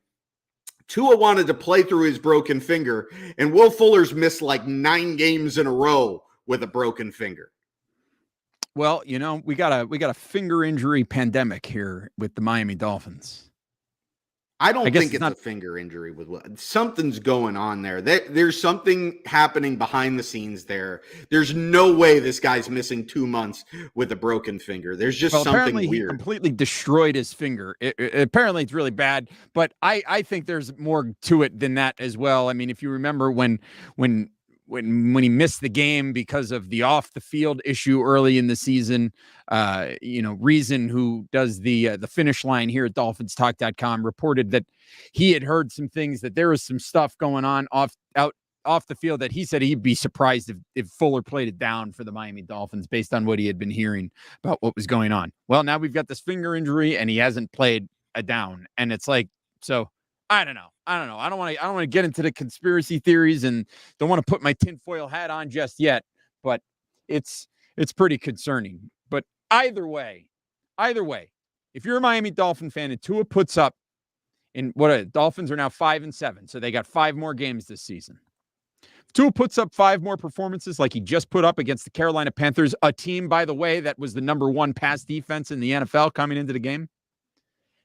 Tua wanted to play through his broken finger, and Will Fuller's missed 9 games in a row with a broken finger. Well, we got a finger injury pandemic here with the Miami Dolphins. I don't think it's a finger injury with something's going on there. There's something happening behind the scenes there. There's no way this guy's missing 2 months with a broken finger. There's just something weird. He completely destroyed his finger. Apparently it's really bad, but I think there's more to it than that as well. I mean, if you remember when he missed the game because of the off the field issue early in the season, Reason, who does the finish line here at DolphinsTalk.com, reported that he had heard some things, that there was some stuff going on off the field that he said he'd be surprised if Fuller played it down for the Miami Dolphins based on what he had been hearing about what was going on. Well, now we've got this finger injury and he hasn't played a down, and it's so. I don't know. I don't want to get into the conspiracy theories and don't want to put my tinfoil hat on just yet, but it's pretty concerning. But either way, if you're a Miami Dolphin fan and Tua puts up Dolphins are now 5-7, so they got 5 more games this season. If Tua puts up 5 more performances like he just put up against the Carolina Panthers, a team, by the way, that was the number 1 pass defense in the NFL coming into the game.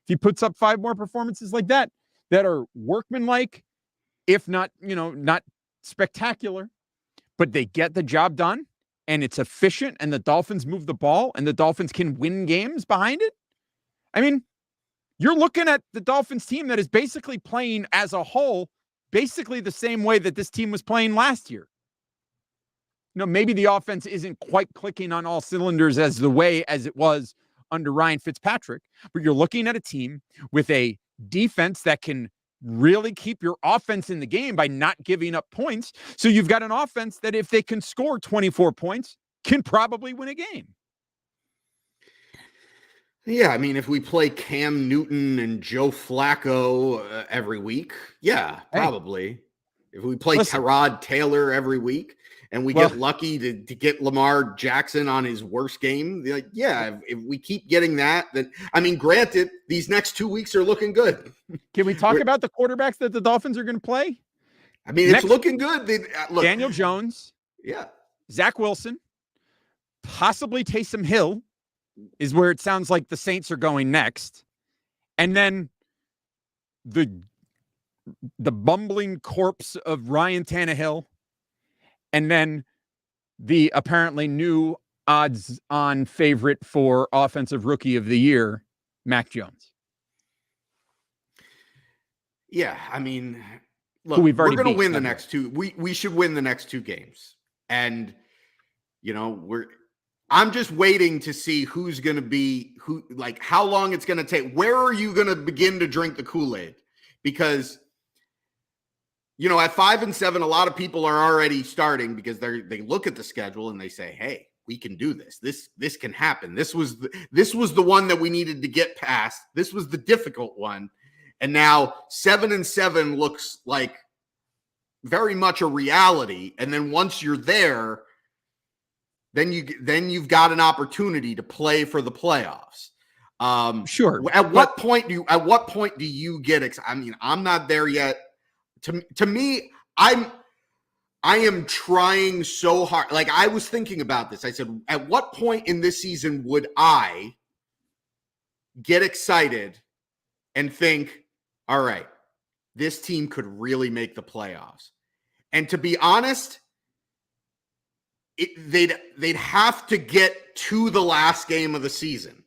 If he puts up 5 more performances like that are workmanlike, if not, not spectacular, but they get the job done and it's efficient and the Dolphins move the ball and the Dolphins can win games behind it. I mean, you're looking at the Dolphins team that is basically playing as a whole, basically the same way that this team was playing last year. Maybe the offense isn't quite clicking on all cylinders as the way as it was under Ryan Fitzpatrick, but you're looking at a team with a defense that can really keep your offense in the game by not giving up points. So you've got an offense that if they can score 24 points, can probably win a game. Yeah, I mean, if we play Cam Newton and Joe Flacco every week, yeah, probably. Hey, if we play Tyrod Taylor every week and we get lucky to get Lamar Jackson on his worst game, if we keep getting that, then, I mean, granted, these next 2 weeks are looking good. Can we talk about the quarterbacks that the Dolphins are going to play? I mean, it's looking good. Look, Daniel Jones. Yeah. Zach Wilson. Possibly Taysom Hill is where it sounds like the Saints are going next. And then the bumbling corpse of Ryan Tannehill. And then the apparently new odds-on favorite for Offensive Rookie of the Year, Mac Jones. Yeah, I mean, look, we're going to win the next 2. We should win the next 2 games. And, I'm just waiting to see who's going to be how long it's going to take. Where are you going to begin to drink the Kool-Aid? Because, at 5-7, a lot of people are already starting because they look at the schedule and they say, hey, we can do this. This can happen. This was the one that we needed to get past. This was the difficult one. And now 7-7 looks like very much a reality. And then once you're there, then you've got an opportunity to play for the playoffs. Sure. At what point do you get excited? I mean, I'm not there yet. To me, I am trying so hard. Like, I was thinking about this. I said, at what point in this season would I get excited and think, all right, this team could really make the playoffs? And to be honest, they'd have to get to the last game of the season.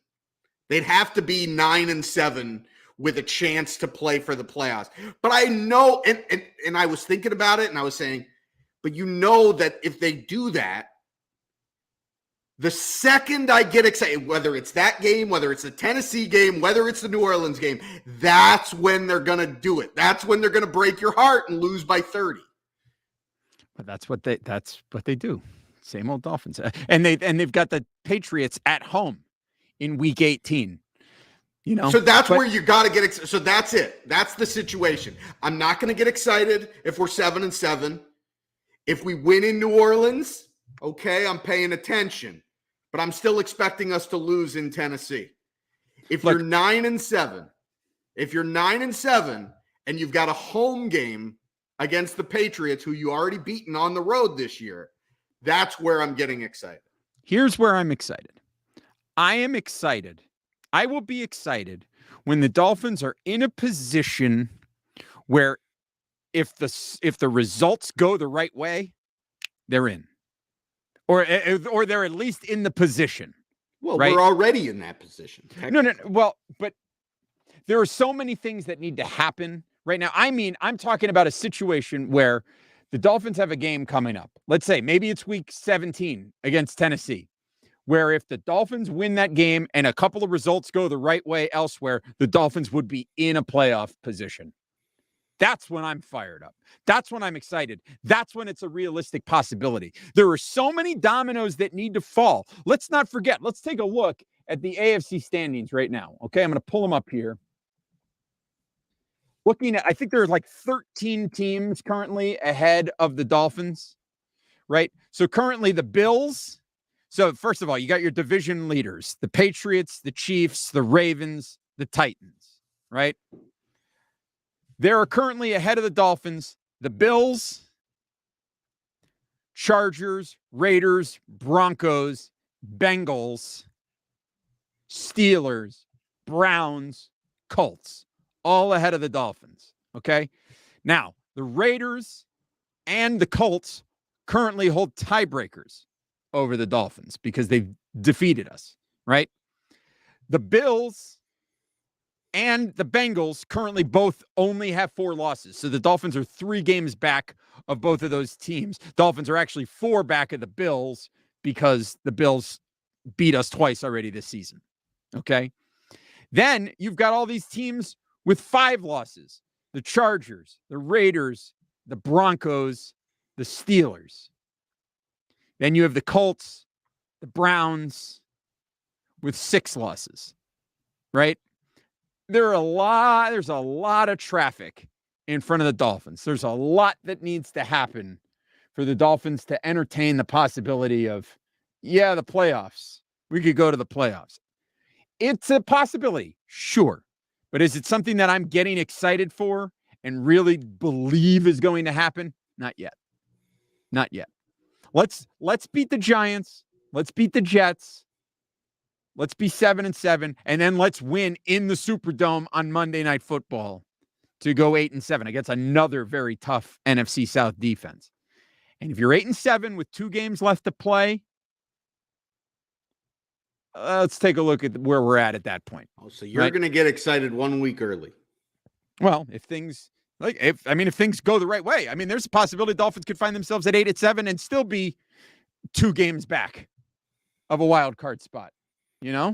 They'd have to be 9-7 with a chance to play for the playoffs. But I know, and I was thinking about it, and I was saying, but that if they do that, the second I get excited, whether it's that game, whether it's the Tennessee game, whether it's the New Orleans game, that's when they're going to do it. That's when they're going to break your heart and lose by 30. But that's what they do. Same old Dolphins. And they've got the Patriots at home in week 18. So that's where you got to get excited. So that's it. That's the situation. I'm not going to get excited if we're 7-7. If we win in New Orleans, okay, I'm paying attention. But I'm still expecting us to lose in Tennessee. If you're 9-7, and you've got a home game against the Patriots, who you already beaten on the road this year, that's where I'm getting excited. Here's where I'm excited. I am excited. I will be excited when the Dolphins are in a position where if the results go the right way, they're in. Or they're at least in the position. Well, right? We're already in that position. No. Well, but there are so many things that need to happen right now. I mean, I'm talking about a situation where the Dolphins have a game coming up. Let's say maybe it's week 17 against Tennessee, where if the Dolphins win that game and a couple of results go the right way elsewhere, the Dolphins would be in a playoff position. That's when I'm fired up. That's when I'm excited. That's when it's a realistic possibility. There are so many dominoes that need to fall. Let's not forget. Let's take a look at the AFC standings right now. Okay, I'm going to pull them up here. Looking at, I think there's like 13 teams currently ahead of the Dolphins, right? So currently the Bills. So first of all, you got your division leaders, the Patriots, the Chiefs, the Ravens, the Titans, right? There are currently ahead of the Dolphins, the Bills, Chargers, Raiders, Broncos, Bengals, Steelers, Browns, Colts, all ahead of the Dolphins. Okay. Now, the Raiders and the Colts currently hold tiebreakers over the Dolphins because they've defeated us, right? The Bills and the Bengals currently both only have 4 losses. So the Dolphins are 3 games back of both of those teams. Dolphins are actually 4 back of the Bills because the Bills beat us twice already this season. Okay. Then you've got all these teams with 5 losses. The Chargers, the Raiders, the Broncos, the Steelers. Then you have the Colts, the Browns with 6 losses, right? There's a lot of traffic in front of the Dolphins. There's a lot that needs to happen for the Dolphins to entertain the possibility of, the playoffs. We could go to the playoffs. It's a possibility, sure. But is it something that I'm getting excited for and really believe is going to happen? Not yet. Not yet. Let's beat the Giants. Let's beat the Jets. Let's be 7-7, and then let's win in the Superdome on Monday Night Football to go 8-7 against another very tough NFC South defense. And if you're 8-7 with 2 games left to play, let's take a look at where we're at that point. Oh, so you're going to get excited 1 week early. Well, if things go the right way, there's a possibility the Dolphins could find themselves at 8-7 and still be 2 games back of a wild card spot. Yeah.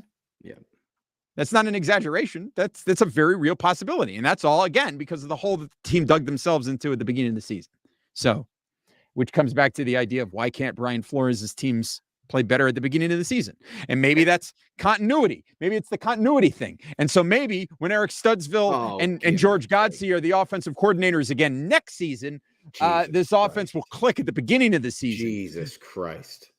That's not an exaggeration. That's a very real possibility. And that's all, again, because of the hole that the team dug themselves into at the beginning of the season. So, which comes back to the idea of why can't Brian Flores' teams play better at the beginning of the season? And maybe that's continuity. Maybe it's the continuity thing. And so maybe when Eric Studesville and George Godsey are the offensive coordinators again next season, this offense will click at the beginning of the season. Jesus Christ.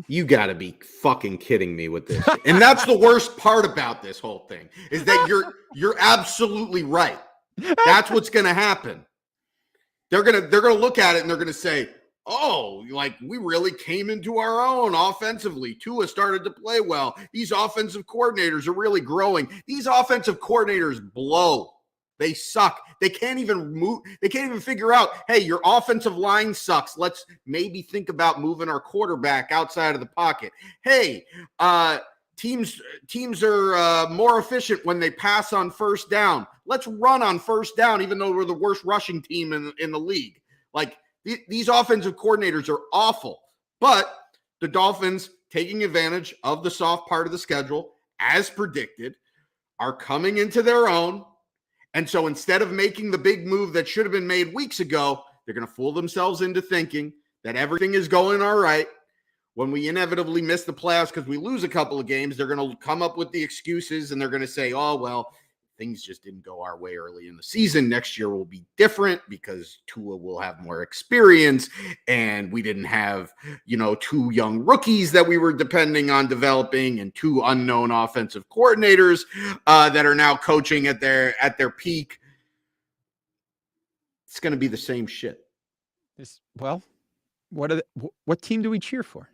You got to be fucking kidding me with this. And that's the worst part about this whole thing is that you're absolutely right. That's what's going to happen. They're going to look at it and they're going to say, "Oh, like we really came into our own offensively. Tua started to play well. These offensive coordinators are really growing. These offensive coordinators blow. They suck. They can't even move. They can't even figure out, hey, your offensive line sucks. Let's maybe think about moving our quarterback outside of the pocket. Hey, teams are more efficient when they pass on first down. Let's run on first down, even though we're the worst rushing team in the league. Like these offensive coordinators are awful. But the Dolphins, taking advantage of the soft part of the schedule, as predicted, are coming into their own. And so instead of making the big move that should have been made weeks ago, they're going to fool themselves into thinking that everything is going all right. When we inevitably miss the playoffs because we lose a couple of games, they're going to come up with the excuses and they're going to say, oh, well, things just didn't go our way early in the season. Next year will be different because Tua will have more experience and we didn't have, 2 young rookies that we were depending on developing and 2 unknown offensive coordinators that are now coaching at their peak. It's going to be the same shit. What team do we cheer for?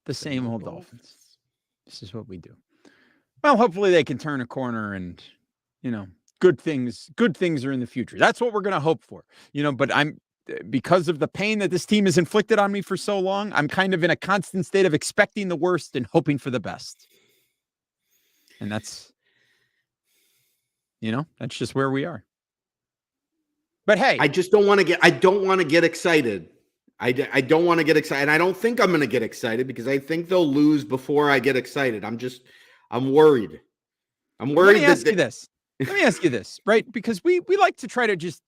The same old Dolphins. This is what we do. Well, hopefully they can turn a corner and good things are in the future. That's what we're going to hope for, but because of the pain that this team has inflicted on me for so long, I'm kind of in a constant state of expecting the worst and hoping for the best. And that's just where we are. But hey, I don't want to get excited. I don't want to get excited. I don't think I'm going to get excited because I think they'll lose before I get excited. I'm worried. I'm worried. Let me ask you this, right? Because we like to try to just,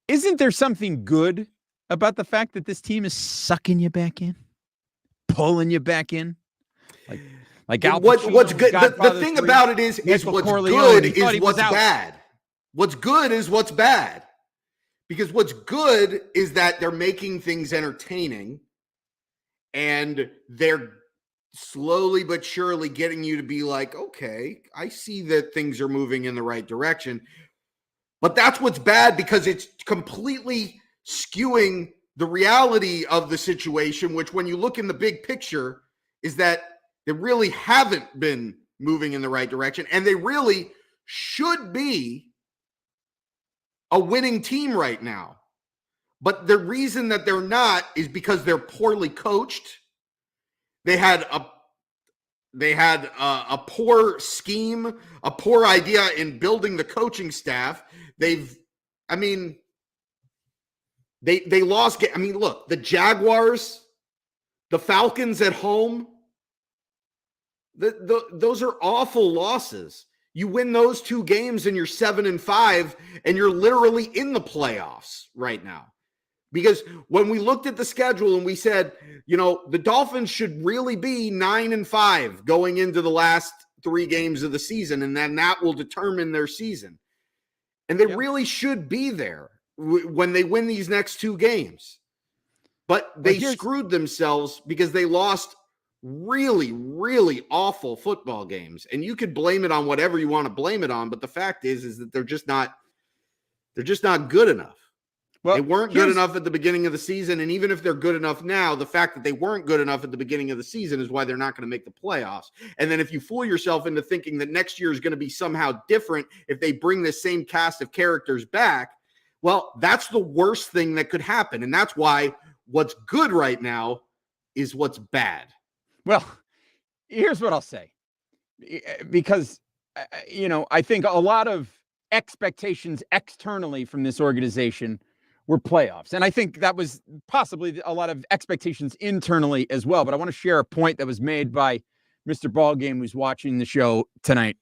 isn't there something good about the fact that this team is sucking you back in, pulling you back in? Like Al Pacino, what's good? The thing about it is what's good is what's bad. What's good is what's bad. Because what's good is that they're making things entertaining and they're slowly but surely getting you to be like, okay, I see that things are moving in the right direction. But that's what's bad because it's completely skewing the reality of the situation, which when you look in the big picture is that they really haven't been moving in the right direction, and they really should be a winning team right now. But the reason that they're not is because they're poorly coached. They had a poor scheme, a poor idea in building the coaching staff. They lost. I mean, look, the Jaguars, the Falcons at home, those are awful losses. You win those 2 games and you're 7-5, and you're literally in the playoffs right now. Because when we looked at the schedule and we said, the Dolphins should really be 9-5 going into the last 3 games of the season, and then that will determine their season. And they really should be there when they win these next 2 games. But they screwed themselves because they lost really, really awful football games. And you could blame it on whatever you want to blame it on, but the fact is that they're just not good enough. Well, they weren't good enough at the beginning of the season, and even if they're good enough now, the fact that they weren't good enough at the beginning of the season is why they're not going to make the playoffs. And then if you fool yourself into thinking that next year is going to be somehow different if they bring this same cast of characters back, well, that's the worst thing that could happen. And that's why what's good right now is what's bad. Well, here's what I'll say, because, I think a lot of expectations externally from this organization were playoffs. And I think that was possibly a lot of expectations internally as well. But I want to share a point that was made by Mr. Ballgame, who's watching the show tonight.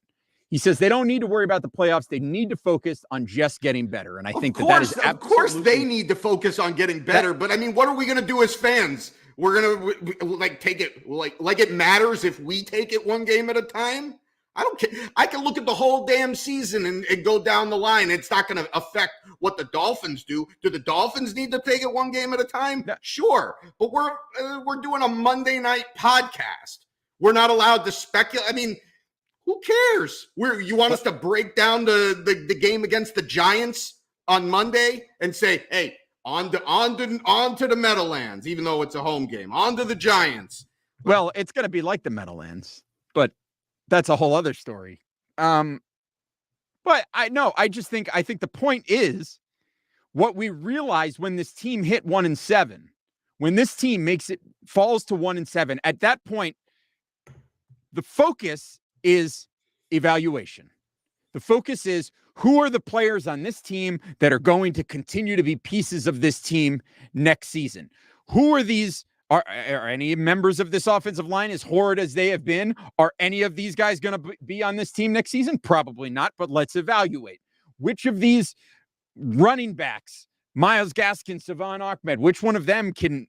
He says they don't need to worry about the playoffs. They need to focus on just getting better. And I think that is absolutely... Of course they need to focus on getting better. But I mean, what are we going to do as fans? We're going to take it like it matters if we take it 1 game at a time? I don't care. I can look at the whole damn season and go down the line. It's not going to affect what the Dolphins do. Do the Dolphins need to take it 1 game at a time? No. Sure. But we're doing a Monday night podcast. We're not allowed to speculate. I mean, who cares? You want us to break down the game against the Giants on Monday and say, hey, on to the Meadowlands, even though it's a home game. On to the Giants. Well, it's going to be like the Meadowlands, but that's a whole other story. But I think the point is what we realized when this team hit 1-7, when this team falls to 1-7, at that point, the focus is evaluation. The focus is who are the players on this team that are going to continue to be pieces of this team next season? Who are these? Are any members of this offensive line, as horrid as they have been, are any of these guys going to be on this team next season? Probably not, but let's evaluate. Which of these running backs, Myles Gaskin, Savon Ahmed, which one of them can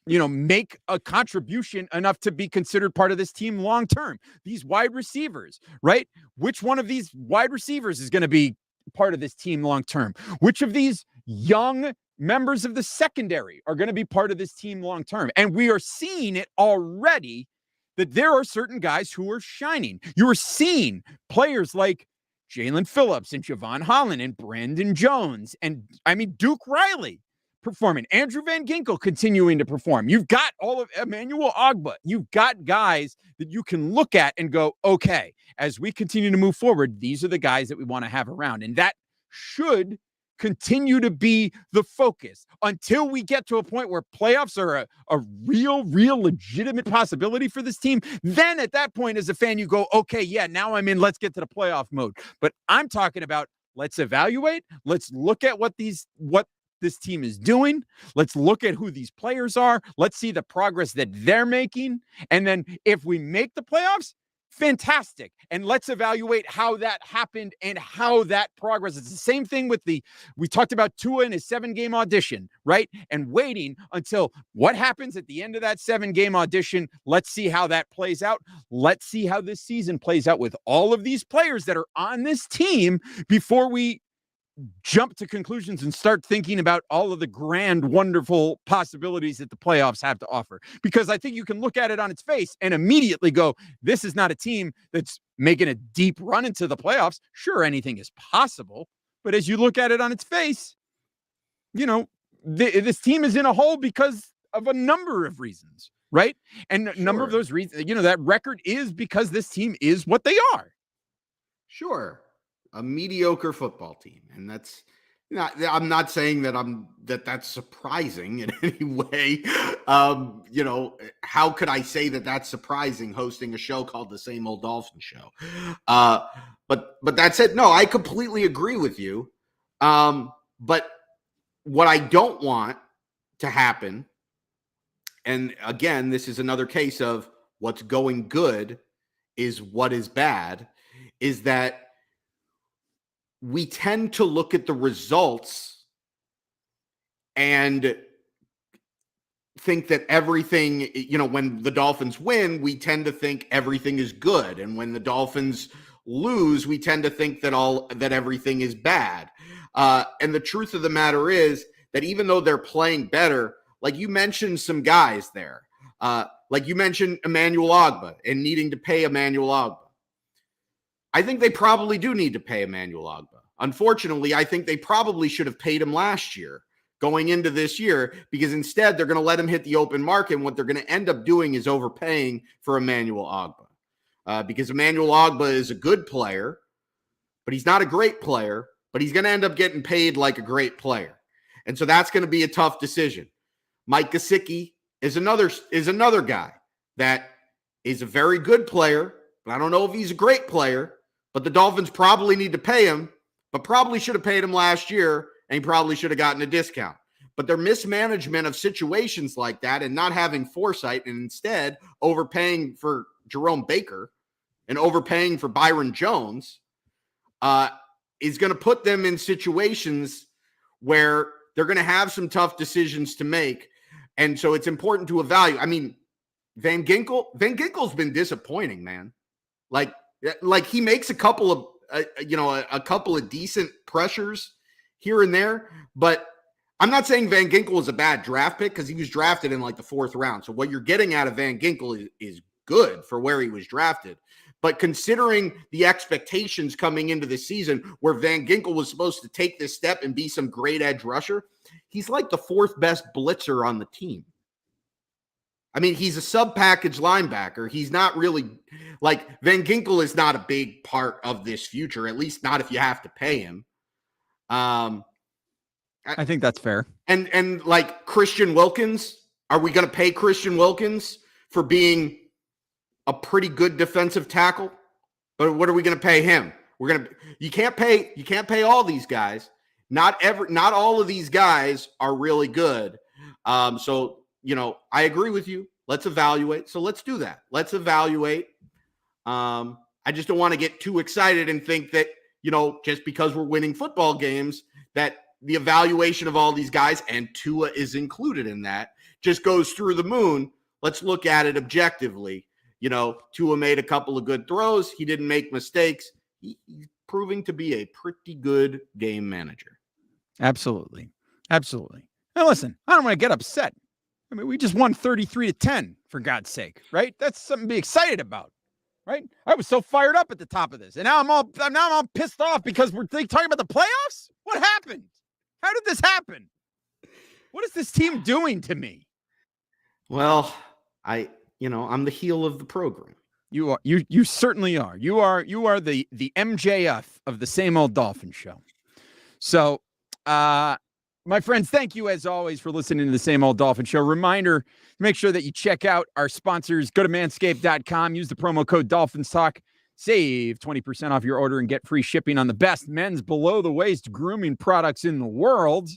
make a contribution enough to be considered part of this team long term? These wide receivers, right? Which one of these wide receivers is going to be part of this team long term? Which of these young members of the secondary are going to be part of this team long term? And we are seeing it already that there are certain guys who are shining. You are seeing players like Jalen Phillips and Javon Holland and Brandon Jones and Duke Riley performing, Andrew Van Ginkel continuing to perform. You've got all of Emmanuel Ogbah. You've got guys that you can look at and go, okay, as we continue to move forward, these are the guys that we want to have around. And that should continue to be the focus until we get to a point where playoffs are a real legitimate possibility for this team. Then at that point, as a fan, you go, okay, yeah, now I'm in, let's get to the playoff mode. But I'm talking about, let's evaluate. Let's look at what this team is doing. Let's look at who these players are. Let's see the progress that they're making. And then if we make the playoffs, fantastic. And let's evaluate how that happened and how that progress. It's the same thing with we talked about Tua in his 7-game audition, right? And waiting until what happens at the end of that 7-game audition. Let's see how that plays out. Let's see how this season plays out with all of these players that are on this team before we jump to conclusions and start thinking about all of the grand, wonderful possibilities that the playoffs have to offer. Because I think you can look at it on its face and immediately go, this is not a team that's making a deep run into the playoffs. Sure, anything is possible. But as you look at it on its face, this team is in a hole because of a number of reasons, right? And a number of those reasons, that record is because this team is what they are. Sure. A mediocre football team. And that's I'm not saying that that's surprising in any way. How could I say that that's surprising hosting a show called the Same Old Dolphins Show? But that's it. No, I completely agree with you. But what I don't want to happen, and again, this is another case of what's going good is what is bad, is that we tend to look at the results and think that everything, when the Dolphins win, we tend to think everything is good. And when the Dolphins lose, we tend to think that everything is bad. And the truth of the matter is that even though they're playing better, like you mentioned some guys there, like you mentioned Emmanuel Ogbah and needing to pay Emmanuel Ogbah. I think they probably do need to pay Emmanuel Ogbah. Unfortunately, I think they probably should have paid him last year going into this year, because instead they're going to let him hit the open market. And what they're going to end up doing is overpaying for Emmanuel Ogbah, because Emmanuel Ogbah is a good player, but he's not a great player, but he's going to end up getting paid like a great player. And so that's going to be a tough decision. Mike Gesicki is another guy that is a very good player, but I don't know if he's a great player, but the Dolphins probably need to pay him, but probably should have paid him last year, and he probably should have gotten a discount. But their mismanagement of situations like that and not having foresight and instead overpaying for Jerome Baker and overpaying for Byron Jones is going to put them in situations where they're going to have some tough decisions to make. And so it's important to evaluate. I mean, Van Ginkel's been disappointing, man. Like he makes a couple of decent pressures here and there, but I'm not saying Van Ginkel is a bad draft pick because he was drafted in like the 4th round. So what you're getting out of Van Ginkel is good for where he was drafted. But considering the expectations coming into the season where Van Ginkel was supposed to take this step and be some great edge rusher, he's like the 4th best blitzer on the team. I mean, he's a sub-package linebacker. He's not really like Van Ginkel is not a big part of this future, at least not if you have to pay him. I think that's fair. And like Christian Wilkins, are we going to pay Christian Wilkins for being a pretty good defensive tackle? But what are we going to pay him? You can't pay all these guys. Not all of these guys are really good. So I agree with you. Let's evaluate. So let's do that. Let's evaluate. I just don't want to get too excited and think that, just because we're winning football games, that the evaluation of all these guys, and Tua is included in that, just goes through the moon. Let's look at it objectively. Tua made a couple of good throws. He didn't make mistakes. He's proving to be a pretty good game manager. Absolutely. Absolutely. Now, listen, I don't want to get upset. I mean, we just won 33-10, for God's sake, right? That's something to be excited about, right? I was so fired up at the top of this, and now I'm all pissed off because we're talking about the playoffs. What happened? How did this happen? What is this team doing to me? Well, I'm the heel of the program. You are. You certainly are. You are the MJF of the Same Old Dolphins Show. So, my friends, thank you as always for listening to the Same Old Dolphins Show. Reminder, make sure that you check out our sponsors. Go to manscaped.com. Use the promo code Dolphins Talk. Save 20% off your order and get free shipping on the best men's below-the-waist grooming products in the world.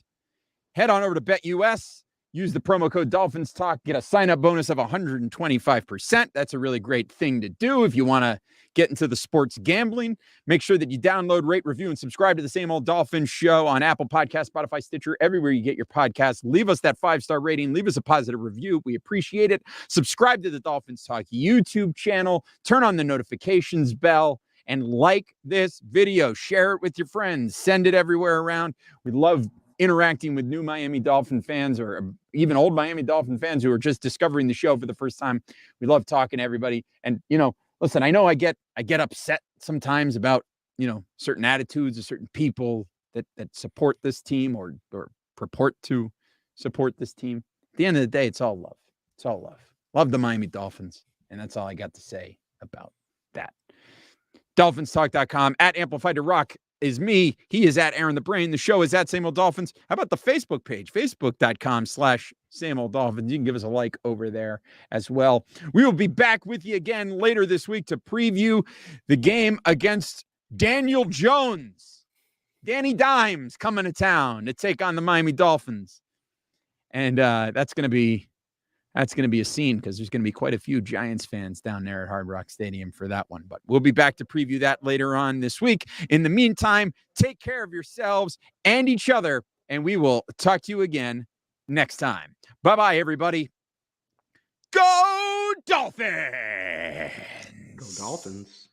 Head on over to BetUS. Use the promo code Dolphins Talk. Get a sign-up bonus of 125%. That's a really great thing to do if you want to get into the sports gambling. Make sure that you download, rate, review, and subscribe to the Same Old Dolphins Show on Apple Podcasts, Spotify, Stitcher, everywhere you get your podcasts. Leave us that 5-star rating. Leave us a positive review. We appreciate it. Subscribe to the Dolphins Talk YouTube channel. Turn on the notifications bell. and like this video. Share it with your friends. Send it everywhere around. We love interacting with new Miami Dolphin fans or even old Miami Dolphin fans who are just discovering the show for the first time. We love talking to everybody. And, listen, I know I get upset sometimes about, certain attitudes of certain people that support this team or purport to support this team. At the end of the day, it's all love. It's all love. Love the Miami Dolphins. And that's all I got to say about that. DolphinsTalk.com, at Amplified to Rock is me. He is at Aaron the Brain. The show is at Same Old Dolphins. How about the Facebook page? Facebook.com/Same Old Dolphins. You can give us a like over there as well. We will be back with you again later this week to preview the game against Daniel Jones. Danny Dimes coming to town to take on the Miami Dolphins. And that's going to be a scene because there's going to be quite a few Giants fans down there at Hard Rock Stadium for that one. But we'll be back to preview that later on this week. In the meantime, take care of yourselves and each other, and we will talk to you again next time. Bye-bye, everybody. Go Dolphins! Go Dolphins.